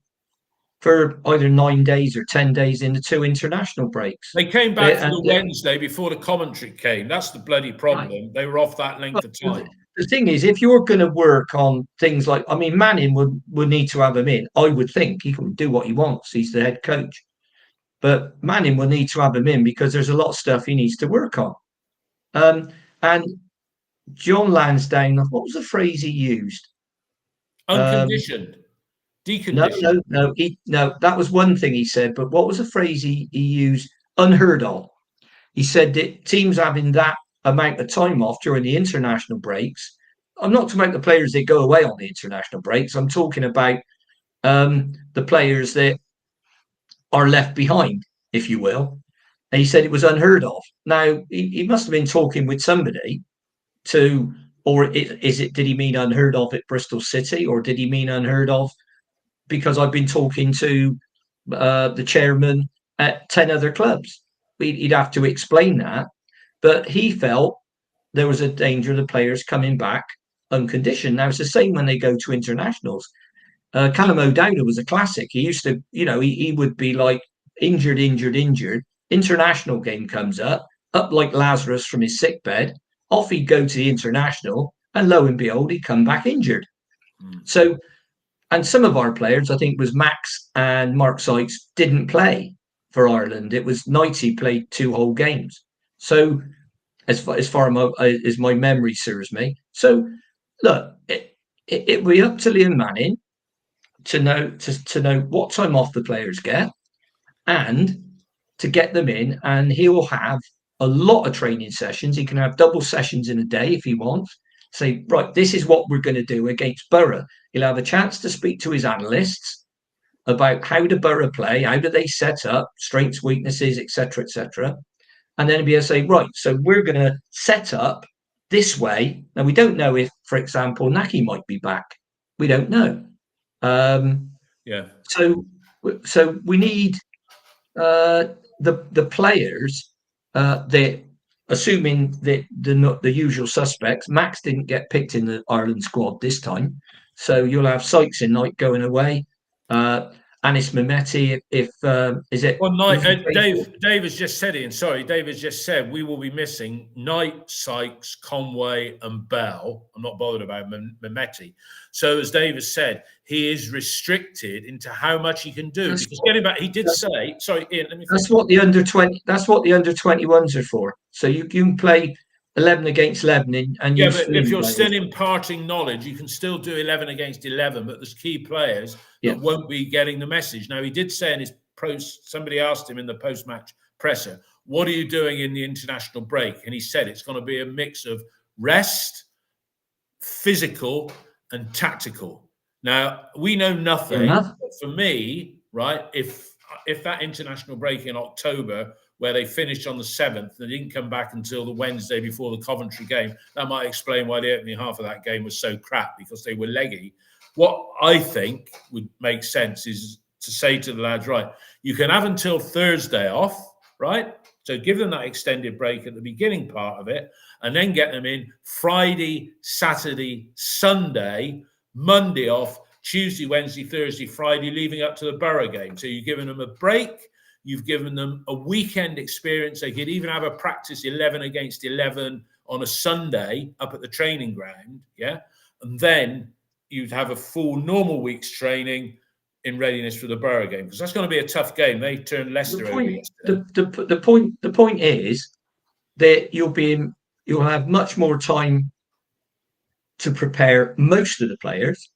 for either 9 days or 10 days in the 2 international breaks. They came back for the Wednesday before the commentary came. That's the bloody problem. Right. They were off that length of time. The thing is, if you're going to work on things like, I mean, Manning would need to have him in. I would think he can do what he wants. He's the head coach. But Manning will need to have him in because there's a lot of stuff he needs to work on. And John Lansdowne, what was the phrase he used? Unconditioned. Deconditioned. No. That was one thing he said. But what was the phrase he used? Unheard of. He said that teams having that amount of time off during the international breaks. I'm not talking about the players that go away on the international breaks. I'm talking about the players that are left behind, if you will. And he said it was unheard of. Now, he must have been talking with somebody did he mean unheard of at Bristol City, or did he mean unheard of because I've been talking to the chairman at 10 other clubs? He'd have to explain that. But he felt there was a danger of the players coming back unconditioned. Now, it's the same when they go to internationals. Callum O'Dowda was a classic. He used to, you know, he would be like injured. International game comes up like Lazarus from his sickbed. Off he'd go to the international, and lo and behold, he'd come back injured. So, and some of our players, I think it was Max and Mark Sykes, didn't play for Ireland. It was Knighty played 2 whole games. So, as far as my memory serves me. So, look, it will be up to Liam Manning to know what time off the players get and to get them in, and he will have a lot of training sessions. He can have double sessions in a day if he wants. Say, right, this is what we're going to do against Borough. He'll have a chance to speak to his analysts about how do Borough play, how do they set up, strengths, weaknesses, etc., etc. And then he'll be able to say, right, so we're going to set up this way. Now, we don't know if, for example, Naki might be back. We don't know. So we need the players that, assuming that the usual suspects. Max didn't get picked in the Ireland squad this time, so you'll have Sykes in Knight going away. Anis Mehmeti, is it? Well, Dave has just said it. And sorry, Dave has just said we will be missing Knight, Sykes, Conway, and Bell. I'm not bothered about Mehmeti. So, as Dave has said, he is restricted into how much he can do. Because getting back, he did say, sorry, Ian, let me. That's what the under 20. That's what the under 21s are for. So you can play 11 against 11, and yeah, but if you're still imparting knowledge, you can still do 11 against 11. But there's key players that won't be getting the message. Now, he did say in his post, somebody asked him in the post-match presser, "What are you doing in the international break?" And he said it's going to be a mix of rest, physical, and tactical. Now, we know nothing. But for me, right, if that international break in October, where they finished on the 7th. They didn't come back until the Wednesday before the Coventry game. That might explain why the opening half of that game was so crap, because they were leggy. What I think would make sense is to say to the lads, right, you can have until Thursday off, right? So give them that extended break at the beginning part of it, and then get them in Friday, Saturday, Sunday, Monday off, Tuesday, Wednesday, Thursday, Friday, leaving up to the Borough game. So you've given them a break. You've given them a weekend experience. They could even have a practice 11 against 11 on a Sunday up at the training ground, yeah? And then you'd have a full normal week's training in readiness for the Borough game, because that's going to be a tough game. They turned Leicester over yesterday. The point is that you'll have much more time to prepare most of the players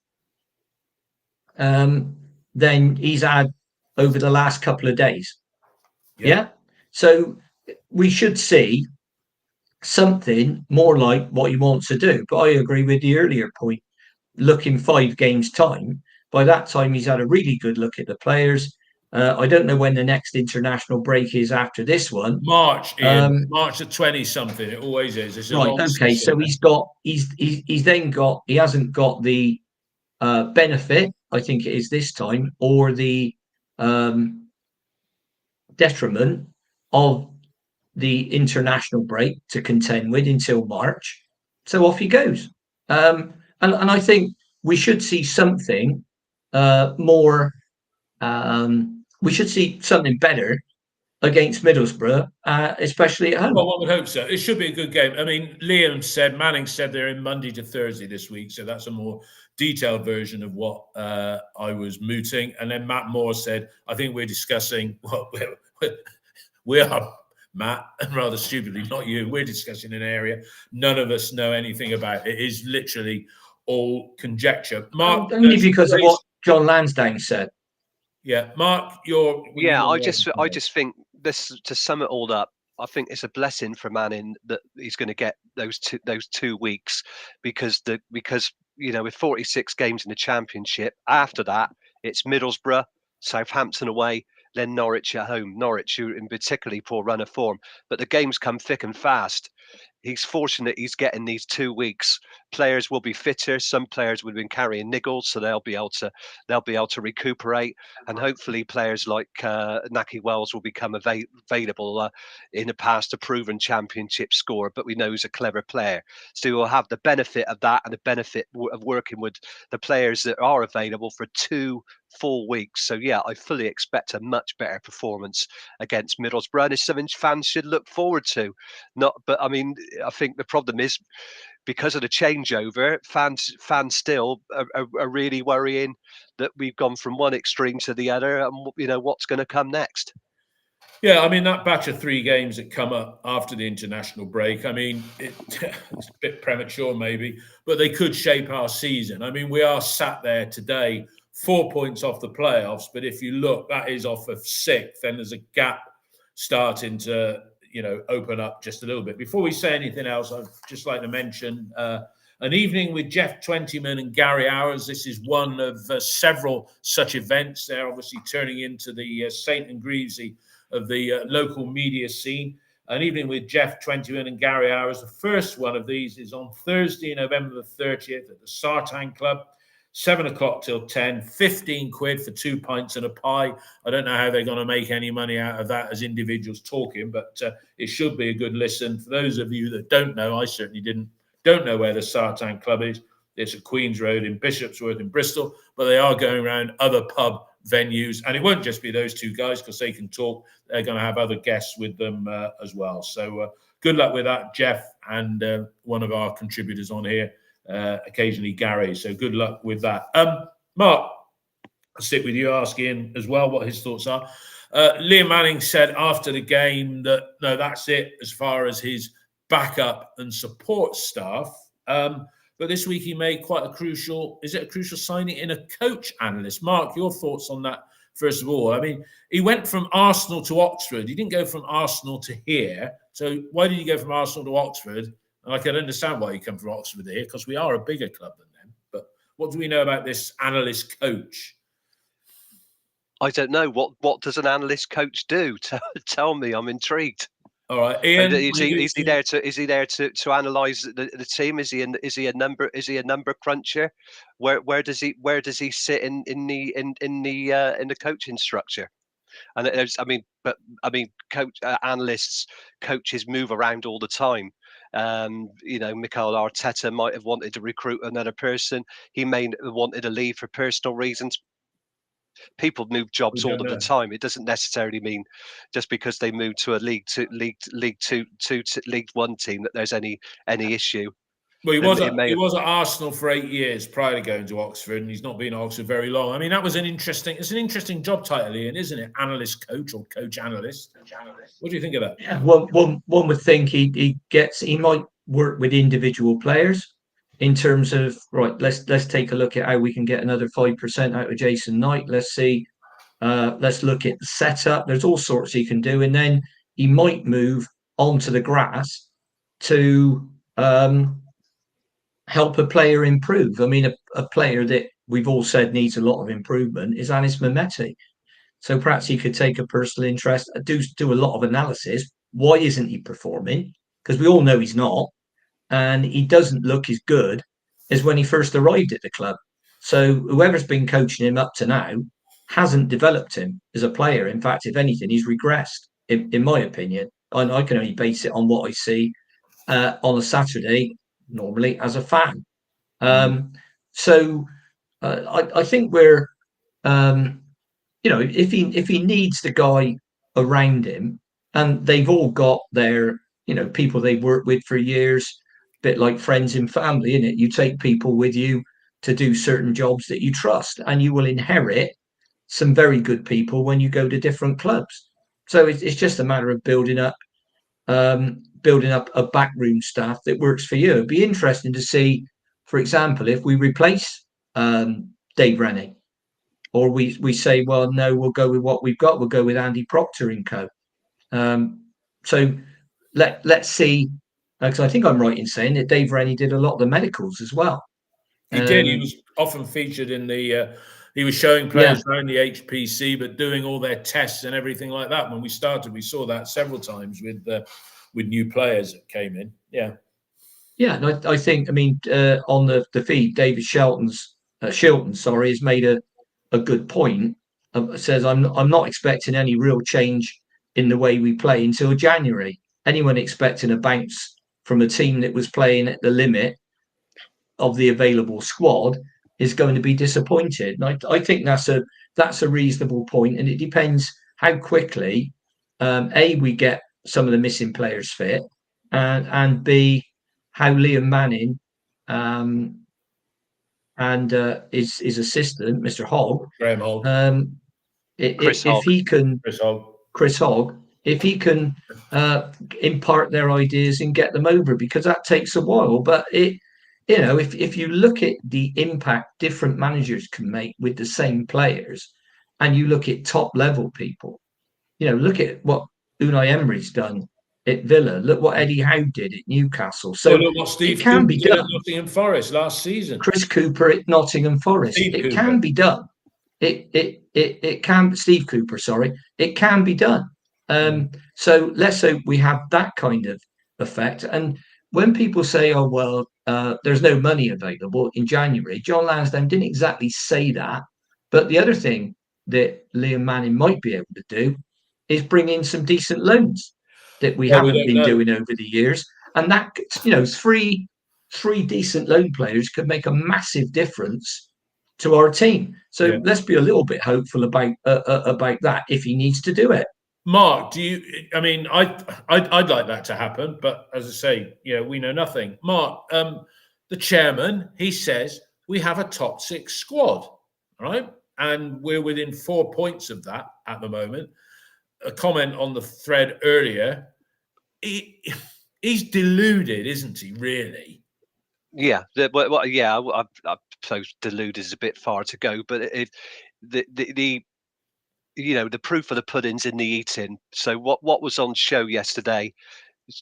than he's had over the last couple of days. Yeah. So we should see something more like what he wants to do. But I agree with the earlier point. Looking 5 games time, by that time he's had a really good look at the players. I don't know when the next international break is after this one. March, Ian. March the 20-something. It always is. It's a right. long Okay. So he hasn't got the benefit, I think it is this time, or the detriment of the international break to contend with until March. So off he goes. And I think we should see something more. We should see something better against Middlesbrough, especially at home. Well, one would hope so. It should be a good game. I mean, Manning said they're in Monday to Thursday this week, so that's a more detailed version of what I was mooting. And then Matt Moore said, I think we're discussing what we are, Matt, and rather stupidly, not you. We're discussing an area none of us know anything about. It is literally all conjecture. Mark, only because of what John Lansdowne said. Yeah, Mark, I just think this, to sum it all up, I think it's a blessing for Manning that he's going to get those 2 weeks, because with 46 games in the Championship, after that it's Middlesbrough, Southampton away, then Norwich at home. Norwich, who in particularly poor run of form, but the games come thick and fast. He's fortunate he's getting these 2 weeks. Players will be fitter. Some players would have been carrying niggles, so they'll be able to recuperate. And hopefully, players like Naki Wells will become available. In the past, a proven Championship scorer, but we know he's a clever player. So we'll have the benefit of that and the benefit of working with the players that are available for 2 full weeks. So yeah, I fully expect a much better performance against Middlesbrough, and it's something fans should look forward to. But I mean, I think the problem is, because of the changeover, fans still are really worrying that we've gone from one extreme to the other, and what's going to come next. Yeah, I mean, that batch of 3 games that come up after the international break, I mean, it's a bit premature maybe, but they could shape our season. I mean, we are sat there today 4 points off the playoffs, but if you look, that is off of 6th, and there's a gap starting to open up just a little bit. Before we say anything else, I'd just like to mention an evening with Jeff Twentyman and Gary Hours. This is one of several such events. They're obviously turning into the St. and Greavesy of the local media scene. An evening with Jeff Twentyman and Gary Hours. The first one of these is on Thursday, November the 30th at the Sartan Club. 7 o'clock till 10, 15 quid for 2 pints and a pie. I don't know how they're going to make any money out of that as individuals talking, but it should be a good listen. For those of you that don't know, I certainly don't know where the Sartan Club is. It's at Queen's Road in Bishopsworth in Bristol, but they are going around other pub venues. And it won't just be those 2 guys, because they can talk. They're going to have other guests with them as well. So good luck with that, Jeff, and one of our contributors on here. Occasionally Gary, so good luck with that. Mark, I'll stick with you, ask Ian as well what his thoughts are. Liam Manning said after the game that no, that's it as far as his backup and support staff. But this week he made quite a crucial signing in a coach analyst. Mark, your thoughts on that first of all? I mean, he went from Arsenal to Oxford. He didn't go from Arsenal to here. So why did he go from Arsenal to Oxford? And I can understand why you come from Oxford here, because we are a bigger club than them. But what do we know about this analyst coach? I don't know. What does an analyst coach do? Tell me. I'm intrigued. All right, And Ian. is he there to analyze the team? Is he a number cruncher? Where does he sit in the coaching structure? And coaches move around all the time. Mikel Arteta might have wanted to recruit another person. He may have wanted to leave for personal reasons. People move We jobs all don't the know. time. It doesn't necessarily mean just because they move to a League One team that there's any issue. Well, It may he have. was at Arsenal for 8 years prior to going to Oxford, and he's not been at Oxford very long. I mean, it's an interesting job title, Ian, isn't it? Analyst coach or coach analyst. What do you think of that? Yeah, one would think he might work with individual players in terms of, right, let's take a look at how we can get another 5% out of Jason Knight. Let's see, let's look at the setup. There's all sorts he can do, and then he might move onto the grass to help a player improve. I mean, a player that we've all said needs a lot of improvement is Anis Mehmeti. So perhaps he could take a personal interest, do a lot of analysis. Why isn't he performing? Because we all know he's not, and he doesn't look as good as when he first arrived at the club. So whoever's been coaching him up to now hasn't developed him as a player. In fact, if anything, he's regressed, in my opinion. I can only base it on what I see on a Saturday, normally as a fan. So I think we're if he needs the guy around him, and they've all got their people they've worked with for years, a bit like friends and family, in it. You take people with you to do certain jobs that you trust, and you will inherit some very good people when you go to different clubs. So it's just a matter of building up a backroom staff that works for you. It'd be interesting to see, for example, if we replace Dave Rennie, or we say, well, no, we'll go with what we've got. We'll go with Andy Proctor and co. So let's see, because I think I'm right in saying that Dave Rennie did a lot of the medicals as well. He did. He was often featured in the. He was showing players around the HPC, but doing all their tests and everything like that. When we started, we saw that several times with new players that came in. Yeah. Yeah, and I think, I mean, on the feed, David Shilton, has made a good point. Says I'm not expecting any real change in the way we play until January. Anyone expecting a bounce from a team that was playing at the limit of the available squad is going to be disappointed. And I think that's a reasonable point, and it depends how quickly we get some of the missing players fit, and B, how Liam Manning and his assistant, Mr. Hogg, Graham Hogg, if he can, Chris Hogg, if he can impart their ideas and get them over, because that takes a while. But if you look at the impact different managers can make with the same players, and you look at top level people, look at what Unai Emery's done at Villa. Look what Eddie Howe did at Newcastle. So look what Steve it can Cooper be did done. at Nottingham Forest last season. Chris Cooper at Nottingham Forest. It can be done. It can. Steve Cooper, sorry. It can be done. So let's hope we have that kind of effect. And when people say, "Oh well, there's no money available in January," John Lansdowne didn't exactly say that. But the other thing that Liam Manning might be able to do is bring in some decent loans that we haven't been doing over the years, and that three decent loan players could make a massive difference to our team. So let's be a little bit hopeful about that if he needs to do it. Mark, I mean, I'd like that to happen, but as I say, we know nothing. Mark, the chairman, he says we have a top 6 squad, right? And we're within 4 points of that at the moment. A comment on the thread earlier, he's deluded, isn't he, really? Yeah, I suppose deluded is a bit far to go, but the proof of the pudding's in the eating. So what was on show yesterday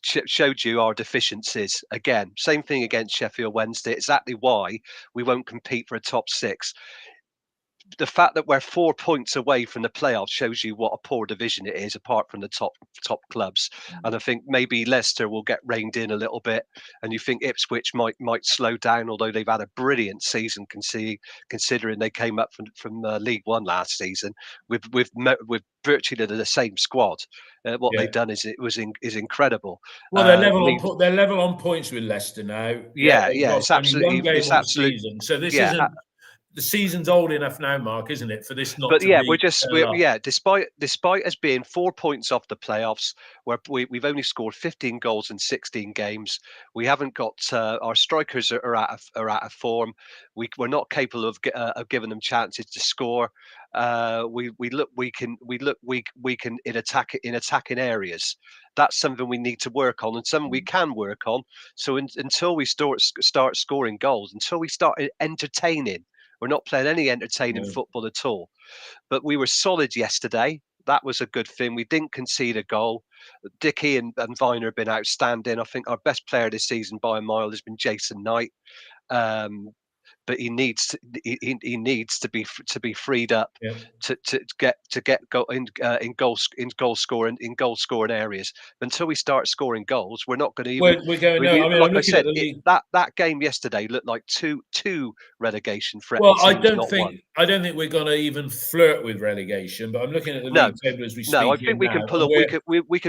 showed you our deficiencies. Again, same thing against Sheffield Wednesday. Exactly why we won't compete for a top 6. the fact that we're 4 points away from the playoffs shows you what a poor division it is, apart from the top clubs. And I think maybe Leicester will get reined in a little bit, and you think Ipswich might slow down, although they've had a brilliant season, considering they came up from League One last season with virtually the same squad. What they've done is incredible. Well, they're level on points with Leicester now. Yeah, they've it's only absolutely, one game it's on absolute. season, so this Yeah, isn't. The season's old enough now, Mark, isn't it, for this not but to yeah, be? despite us being 4 points off the playoffs, where we've only scored 15 goals in 16 games, we haven't got our strikers are out of form. We're not capable of giving them chances to score. We look weak in attacking areas. That's something we need to work on, and something we can work on. So until we start scoring goals, until we start entertaining. We're not playing any entertaining football at all. But we were solid yesterday. That was a good thing. We didn't concede a goal. Dickey and Viner have been outstanding. I think our best player this season by a mile has been Jason Knight. But he needs to be freed up to get in goal scoring areas. But until we start scoring goals, we're not going to even. We're going. No, I mean, like I'm I looking said, at the league. that game yesterday looked like two relegation threatening Well, teams, not one. I don't think we're going to even flirt with relegation. But I'm looking at the No, league table as we speak. no, I think we can now, pull we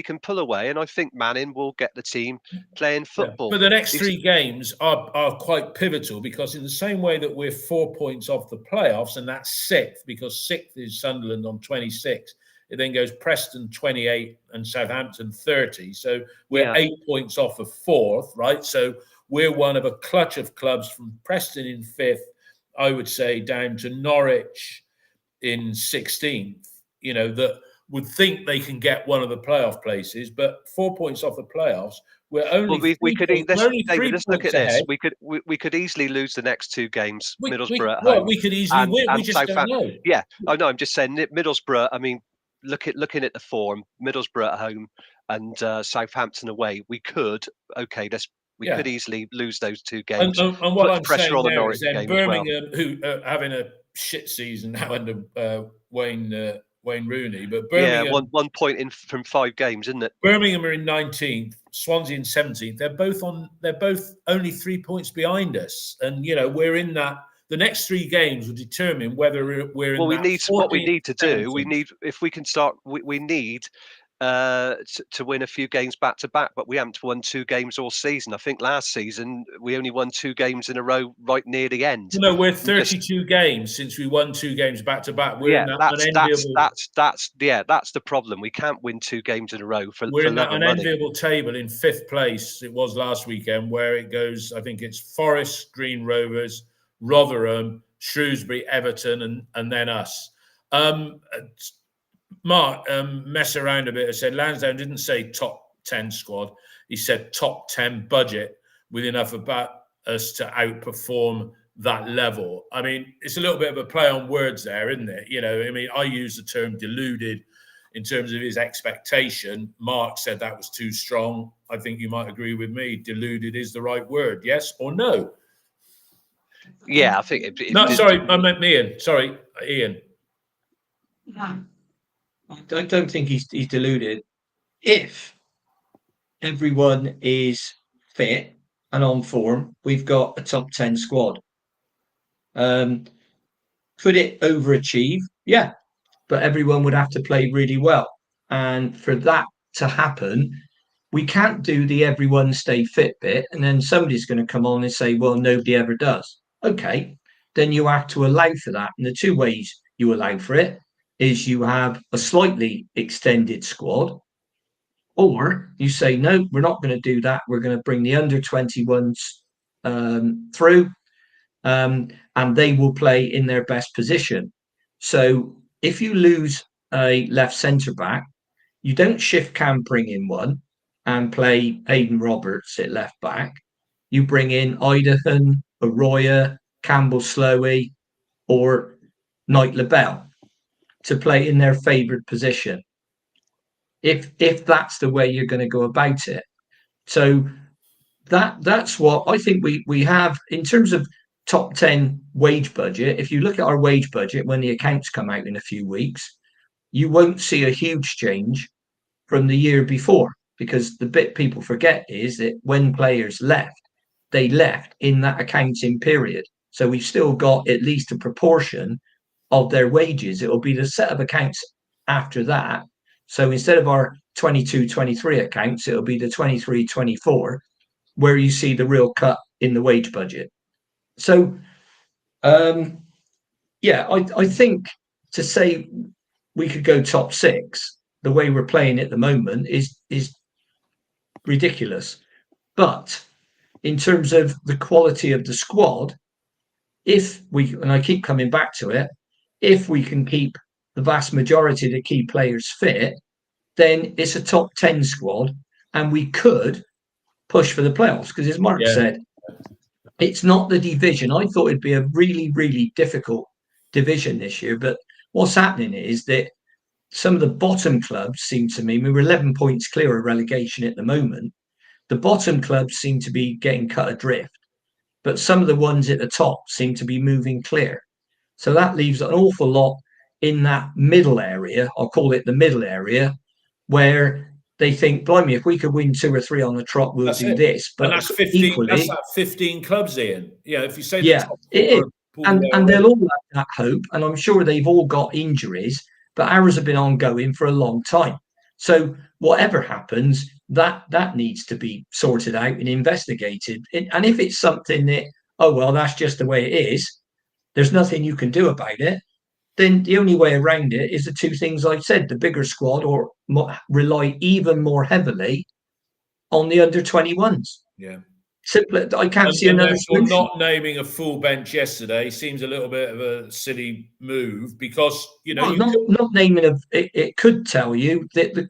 can pull away, and I think Manning will get the team playing football. But the next three games are quite pivotal, because in the same way that we're 4 points off the playoffs, and that's sixth, because sixth is Sunderland on 26. It then goes Preston 28 and Southampton 30. So we're 8 points off of fourth, right? So we're one of a clutch of clubs from Preston in fifth, I would say, down to Norwich in 16th, that would think they can get one of the playoff places, but 4 points off the playoffs. We're only let's look at this. We could easily lose the next two games. Middlesbrough at home. We could easily win. We just don't know. Yeah, I know. I'm just saying Middlesbrough. I mean, looking at the form, Middlesbrough at home and Southampton away. We could could easily lose those two games. And what I'm pressure saying on the there Norwich is then game Birmingham, who are having a shit season now under Wayne Rooney, but Birmingham, 1 point in from 5 games, isn't it? Birmingham are in 19th, Swansea in 17th. They're both only 3 points behind us, and we're in that. The next 3 games will determine whether we're in. What we need to do. We need, if we can start. We need to win a few games back to back, but we haven't won 2 games all season. I think last season we only won 2 games in a row right near the end. No, we're 32 games since we won 2 games back to back. That's the problem. We can't win 2 games in a row we're in that unenviable table in 5th place. It was last weekend, where it goes. I think it's Forest, Green Rovers, Rotherham, Shrewsbury, Everton, and then us. Mark mess around a bit. I said Lansdowne didn't say top 10 squad. He said top 10 budget, with enough about us to outperform that level. I mean, it's a little bit of a play on words there, isn't it? I mean, I use the term deluded in terms of his expectation. Mark said that was too strong. I think you might agree with me. Deluded is the right word. Yes or no? Yeah, I think. Sorry, I meant Ian. Sorry, Ian. I don't think he's deluded. If everyone is fit and on form, we've got a top 10 squad. Could it overachieve? Yeah, but everyone would have to play really well. And for that to happen, we can't do the everyone stay fit bit, and then somebody's going to come on and say, well, nobody ever does. Okay, then you have to allow for that. And the 2 ways you allow for it is you have a slightly extended squad, or you say, no, we're not going to do that. We're going to bring the under 21s through, and they will play in their best position. So if you lose a left centre back, you don't shift Cam, bring in one and play Aidan Roberts at left back. You bring in Idahan, Arroyo, Campbell Slowey, or Knight LaBelle to play in their favoured position, if that's the way you're going to go about it. So that's what I think we have in terms of top 10 wage budget, if you look at our wage budget when the accounts come out in a few weeks, you won't see a huge change from the year before, because the bit people forget is that when players left, they left in that accounting period. So we've still got at least a proportion of their wages. It will be the set of accounts after that. So instead of our 22-23 accounts, it'll be the 23-24 where you see the real cut in the wage budget. So yeah, I think to say we could go top 6 the way we're playing at the moment is ridiculous. But in terms of the quality of the squad, if we, and I keep coming back to it, if we can keep the vast majority of the key players fit, then it's a top 10 squad and we could push for the playoffs. Because as Mark said, it's not the division. I thought it'd be a really, really difficult division this year. But what's happening is that some of the bottom clubs seem to me, we were 11 points clear of relegation at the moment. The bottom clubs seem to be getting cut adrift, but some of the ones at the top seem to be moving clear. So that leaves an awful lot in that middle area. I'll call it the middle area, where they think, blimey, if we could win 2 or 3 on the trot, we'll do this. But and that's 15. Equally, that's that 15 clubs, Ian. Yeah, if you say yeah, the top it is. And they'll all have that hope, and I'm sure they've all got injuries, but ours have been ongoing for a long time. So whatever happens, that needs to be sorted out and investigated. And if it's something that, oh well, that's just the way it is, there's nothing you can do about it, then the only way around it is the 2 things I said: the bigger squad, or rely even more heavily on the under 21s. Yeah. Simple. I can't see another solution. Not naming a full bench yesterday seems a little bit of a silly move, because not naming it could tell you that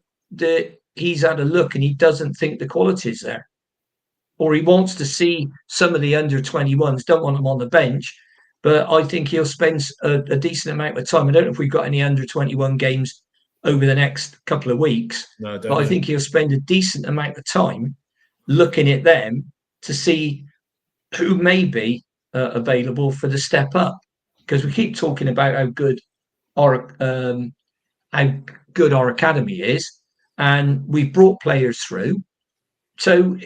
he's had a look and he doesn't think the quality's there, or he wants to see some of the under 21s. Don't want them on the bench, but I think he'll spend a decent amount of time. I don't know if we've got any under 21 games over the next couple of weeks, but I think he'll spend a decent amount of time looking at them to see who may be available for the step up, because we keep talking about how good our academy is, and we've brought players through. So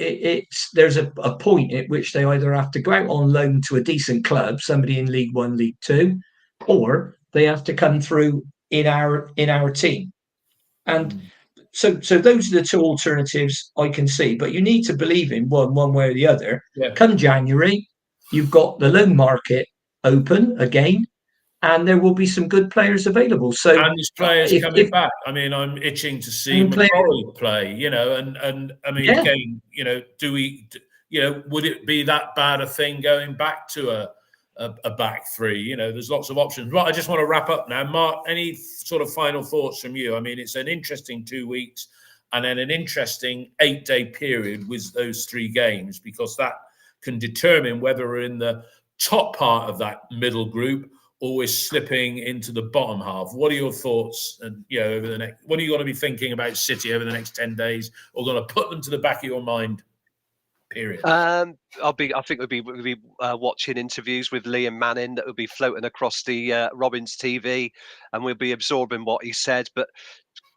there's a point at which they either have to go out on loan to a decent club, somebody in League One, League Two, or they have to come through in our team. And so those are the 2 alternatives I can see. But you need to believe in one way or the other. Yeah. Come January, you've got the loan market open again, and there will be some good players available. So, and these players coming back. I mean, I'm itching to see McCrory play. And I mean, again, do we? Would it be that bad a thing going back to a back 3? There's lots of options. Right, I just want to wrap up now. Mark, any sort of final thoughts from you? I mean, it's an interesting 2 weeks, and then an interesting 8-day period with those 3 games, because that can determine whether we're in the top part of that middle group, always slipping into the bottom half. What are your thoughts? And over the next, what are you going to be thinking about City over the next 10 days, or going to put them to the back of your mind? Period. I think we'll be watching interviews with Liam Manning that will be floating across the Robins TV, and we'll be absorbing what he said. But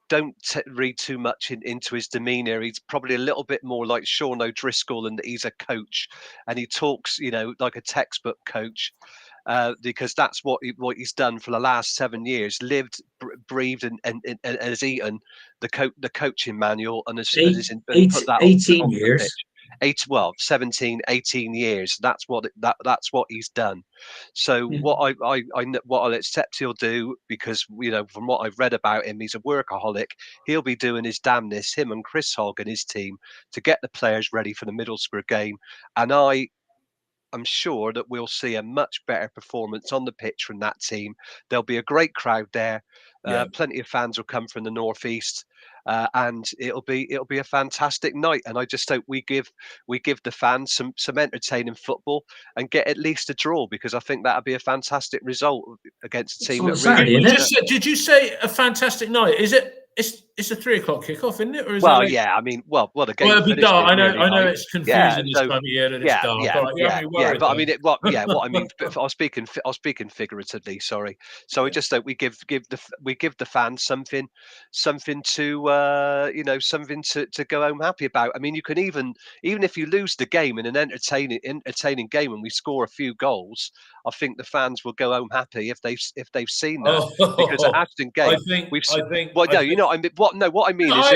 don't read too much into his demeanour. He's probably a little bit more like Sean O'Driscoll, and that he's a coach, and he talks, like a textbook coach. Because that's what he's done for the last 7 years: lived, breathed, and has eaten the coaching manual, and has put that 18 on years. the pitch. 17, 18 years. That's what he's done. So what I'll accept he'll do, because from what I've read about him, he's a workaholic. He'll be doing his damnness, him and Chris Hogg and his team, to get the players ready for the Middlesbrough game. And I'm sure that we'll see a much better performance on the pitch from that team. There'll be a great crowd there. Plenty of fans will come from the northeast, and it'll be a fantastic night. And I just hope we give the fans some entertaining football and get at least a draw, because I think that'd be a fantastic result against a team that really. Did you say a fantastic night? Is it It's a 3 o'clock kickoff, isn't it? Or is Well, it yeah, I mean, well, the game well, it'll be finished dark. at nearly I know night. it's Yeah, confusing this so time of year that it's dark. All right, you have me worried, but I though. mean, what I mean, I was speaking figuratively. Sorry. So I just we give the fans something to something to go home happy about. I mean, you can even if you lose the game in an entertaining game and we score a few goals, I think the fans will go home happy if they've seen that, because at Ashton Gate I think. well, no, you know, I mean, what I mean No, is,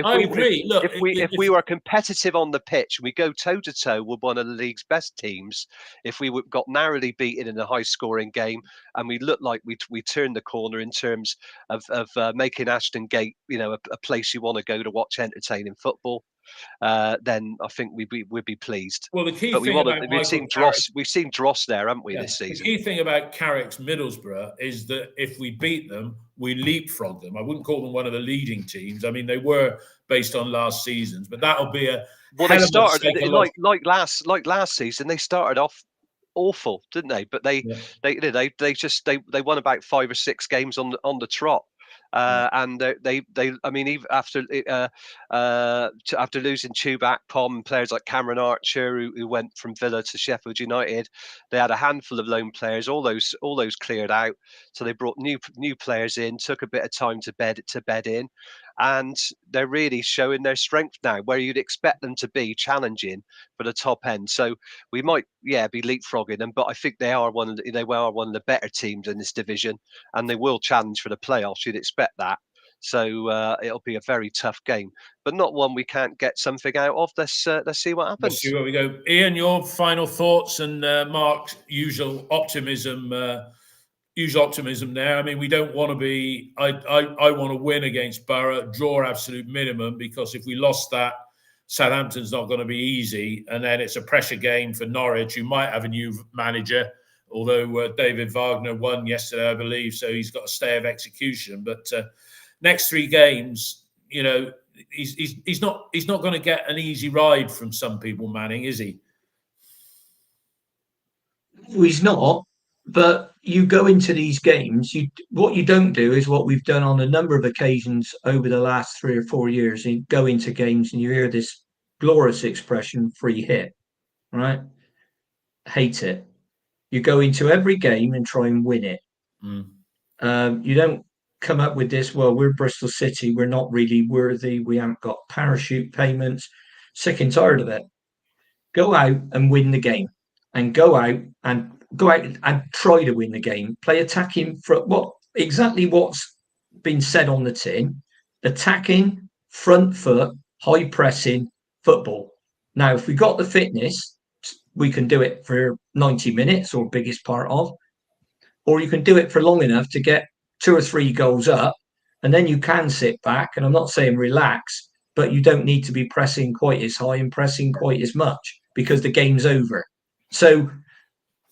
I agree. Look, if we were competitive on the pitch, we go toe to toe with one of the league's best teams. If we got narrowly beaten in a high scoring game, and we looked like we turned the corner in terms of making Ashton Gate, a place you want to go to watch entertaining football, then I think we'd be pleased. well, the key But thing about Michael Carrick, we've seen Dross there, haven't we, yeah, this season? the key thing about Carrick's Middlesbrough is that if we beat them, we leapfrog them. I wouldn't call them one of the leading teams. I mean, they were based on last season's, but that'll be a they started like last season. They started off awful, didn't they? But they won about 5 or 6 games on the trot. And they I mean, even after losing Chubac, Pom, players like Cameron Archer, who went from Villa to Sheffield United, they had a handful of loan players. All those cleared out, so they brought new players in. Took a bit of time to bed in, and they're really showing their strength now, where you'd expect them to be challenging for the top end. So we might be leapfrogging them, but I think they are one of the better teams in this division, and they will challenge for the playoffs. You'd expect that. So it'll be a very tough game, but not one we can't get something out of. Let's see what happens. Let's see where we go. Ian, your final thoughts, and Mark's usual optimism. There. I mean, we don't want to be. I want to win against Borough, draw absolute minimum, because if we lost that, Southampton's not going to be easy, and then it's a pressure game for Norwich, who might have a new manager. Although David Wagner won yesterday, I believe, so he's got a stay of execution. But next 3 games, he's not going to get an easy ride from some people, Manning, is he? Well, he's not. But you go into these games, what you don't do is what we've done on a number of occasions over the last 3 or 4 years. You go into games and you hear this glorious expression, free hit, right? Hate it. You go into every game and try and win it. You don't come up with this, well, we're Bristol City, we're not really worthy, we haven't got parachute payments. Sick and tired of it. Go out and win the game, and go out and try to win the game. Play attacking what's been said on the tin: attacking, front foot, high pressing football. Now, if we got the fitness, we can do it for 90 minutes or biggest part of, or you can do it for long enough to get 2 or 3 goals up, and then you can sit back. And I'm not saying relax, but you don't need to be pressing quite as high and pressing quite as much, because the game's over. So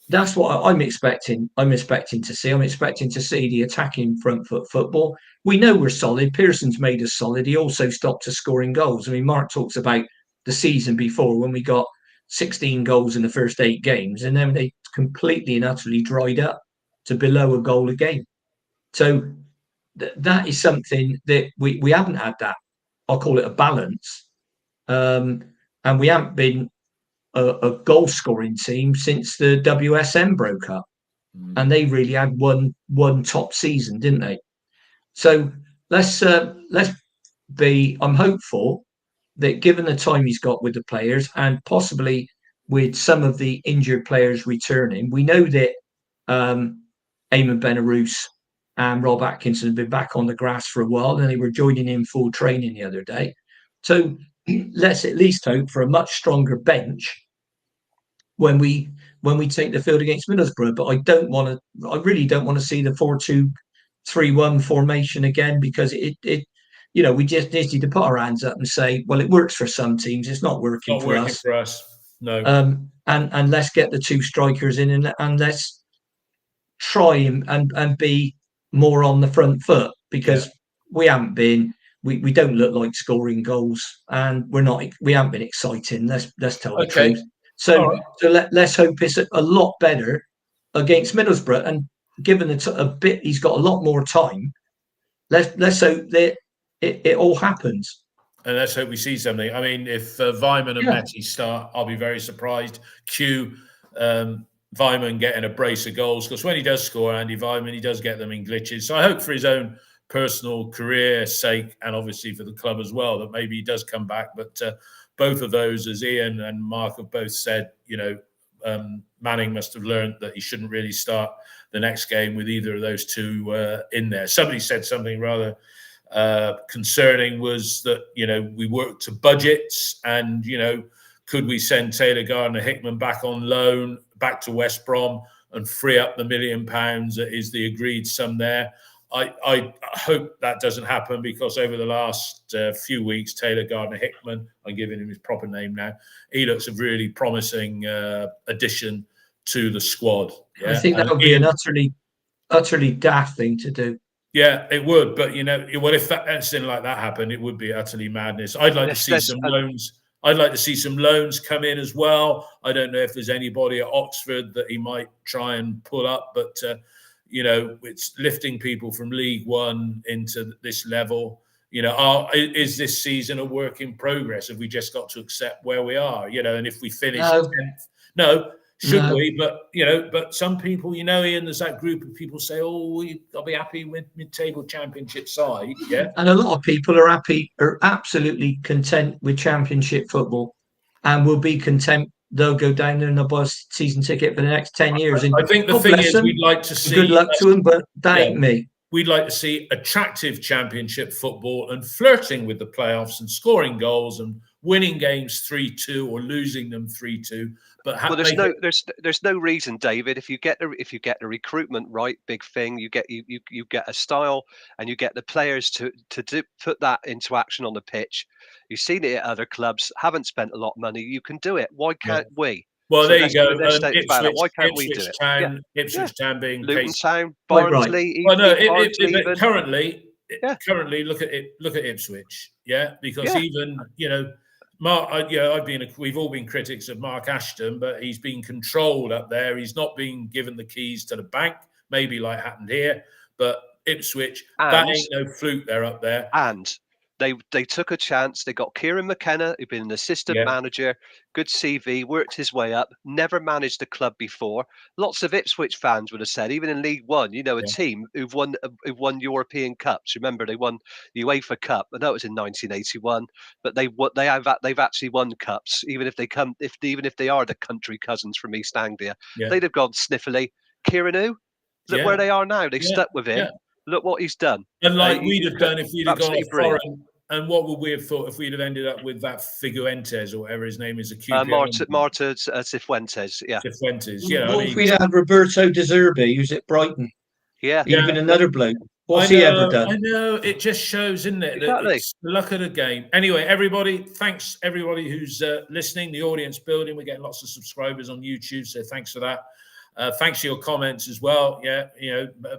that's what I'm expecting. I'm expecting to see the attacking front foot football. We know we're solid. Pearson's made us solid. He also stopped us scoring goals. I mean, Mark talks about the season before, when we got 16 goals in the first 8 games, and then they completely and utterly dried up to below a goal a game. So that is something that we haven't had that. I'll call it a balance. And we haven't been a goal scoring team since the WSM broke up, and they really had one top season, didn't they? So let's be. I'm hopeful that, given the time he's got with the players, and possibly with some of the injured players returning, we know that Eamon Benarous and Rob Atkinson have been back on the grass for a while, and they were joining in full training the other day. So let's at least hope for a much stronger bench when we take the field against Middlesbrough. But I really don't want to see the 4-2-3-1 formation again, because it we just need to put our hands up and say, well, it works for some teams, it's not working for us. No. And let's get the 2 strikers in, and let's try and be more on the front foot, because we haven't been. We don't look like scoring goals, and we haven't been exciting. Let's tell the truth. So let's hope it's a lot better against Middlesbrough, and given a bit, he's got a lot more time. Let's hope that it all happens. And let's hope we see something. I mean, if Weimann and Yeah. Messi start, I'll be very surprised. Weimann getting a brace of goals, because when he does score, Andy Weimann, he does get them in glitches. So I hope for his own personal career sake, and obviously for the club as well, that maybe he does come back. But both of those, as Ian and Mark have both said, Manning must have learned that he shouldn't really start the next game with either of those two in there. Somebody said something rather concerning, was that, we work to budgets, and, could we send Taylor Gardner-Hickman back on loan, back to West Brom, and free up the £1 million that is the agreed sum there? I hope that doesn't happen, because over the last few weeks, Taylor Gardner-Hickman, I'm giving him his proper name now, he looks a really promising addition to the squad. Yeah? I think that would be an utterly daft thing to do. Yeah, it would. But, if anything like that happened, it would be utterly madness. I'd like to see some loans. I'd like to see some loans come in as well. I don't know if there's anybody at Oxford that he might try and pull up, but it's lifting people from League One into this level. Is this season a work in progress? Have we just got to accept where we are? And if we finish 10th, should we? But some people, Ian, there's that group of people say, I'll be happy with mid-table Championship side. Yeah. And a lot of people are absolutely content with Championship football, and will be content. They'll go down there and they'll buy a season ticket for the next 10 years. And I think the thing is, we'd like to see. Good luck to them, but that ain't me. We'd like to see attractive Championship football and flirting with the playoffs and scoring goals and winning games 3-2 or losing them 3-2. But there's no reason, David. If you get the recruitment right, big thing. You get a style, and you get the players to put that into action on the pitch. You've seen it at other clubs. Haven't spent a lot of money. You can do it. Why can't we? Well, there you go. Why can't we do it? Ipswich Town being Luton Town, Barnsley. Well, no, currently, look at Ipswich. Yeah, because even Mark, we've all been critics of Mark Ashton, but he's been controlled up there. He's not been given the keys to the bank, maybe like happened here. But Ipswich, that ain't no fluke. They're up there, and they took a chance. They got Kieran McKenna, who'd been an assistant manager, good CV, worked his way up, never managed a club before. Lots of Ipswich fans would have said, even in League One, a team who've won European Cups. Remember, they won the UEFA Cup. I know it was in 1981, but they've actually won cups, even if they are the country cousins from East Anglia. They'd have gone sniffily. Kieran, who? Look where they are now. They stuck with him. Look what he's done. And we'd have done if we'd have gone foreign. And what would we have thought if we'd have ended up with that Figuentes or whatever his name is, a QPR? Marta Cifuentes, Cifuentes, What if we'd had Roberto De Zerbi, who's at Brighton? Yeah. Even another bloke. What's he ever done? I know. It just shows, isn't it? Exactly. That it's the luck of the game. Anyway, thanks everybody who's listening, the audience building. We're getting lots of subscribers on YouTube, so thanks for that. Thanks for your comments as well. Yeah,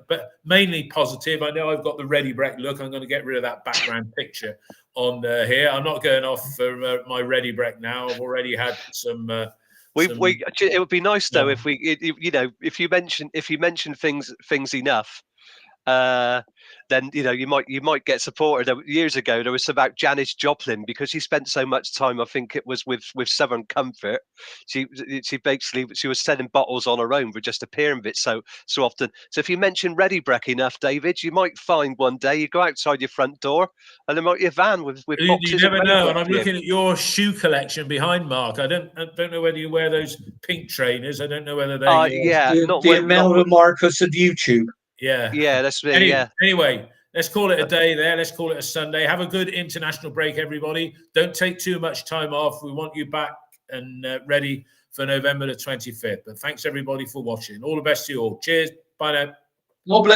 but mainly positive. I know I've got the Ready Breck look. I'm going to get rid of that background picture on here. I'm not going off for my Ready Breck now. I've already had some. It would be nice though if you mention things enough. Then you might get supported. Years ago, there was about Janis Joplin, because she spent so much time. I think it was with Southern Comfort. She was selling bottles on her own for just appearing a bit so often. So if you mention Ready Breck enough, David, you might find one day you go outside your front door and there might be a van with boxes. You never know. And I'm looking at your shoe collection behind Mark. I don't know whether you wear those pink trainers. I don't know whether they. The Imelda Marcus of YouTube. Yeah, that's me. Anyway, let's call it a day there. Let's call it a Sunday. Have a good international break, everybody. Don't take too much time off. We want you back and ready for November the 25th. But thanks, everybody, for watching. All the best to you all. Cheers. Bye now. God bless.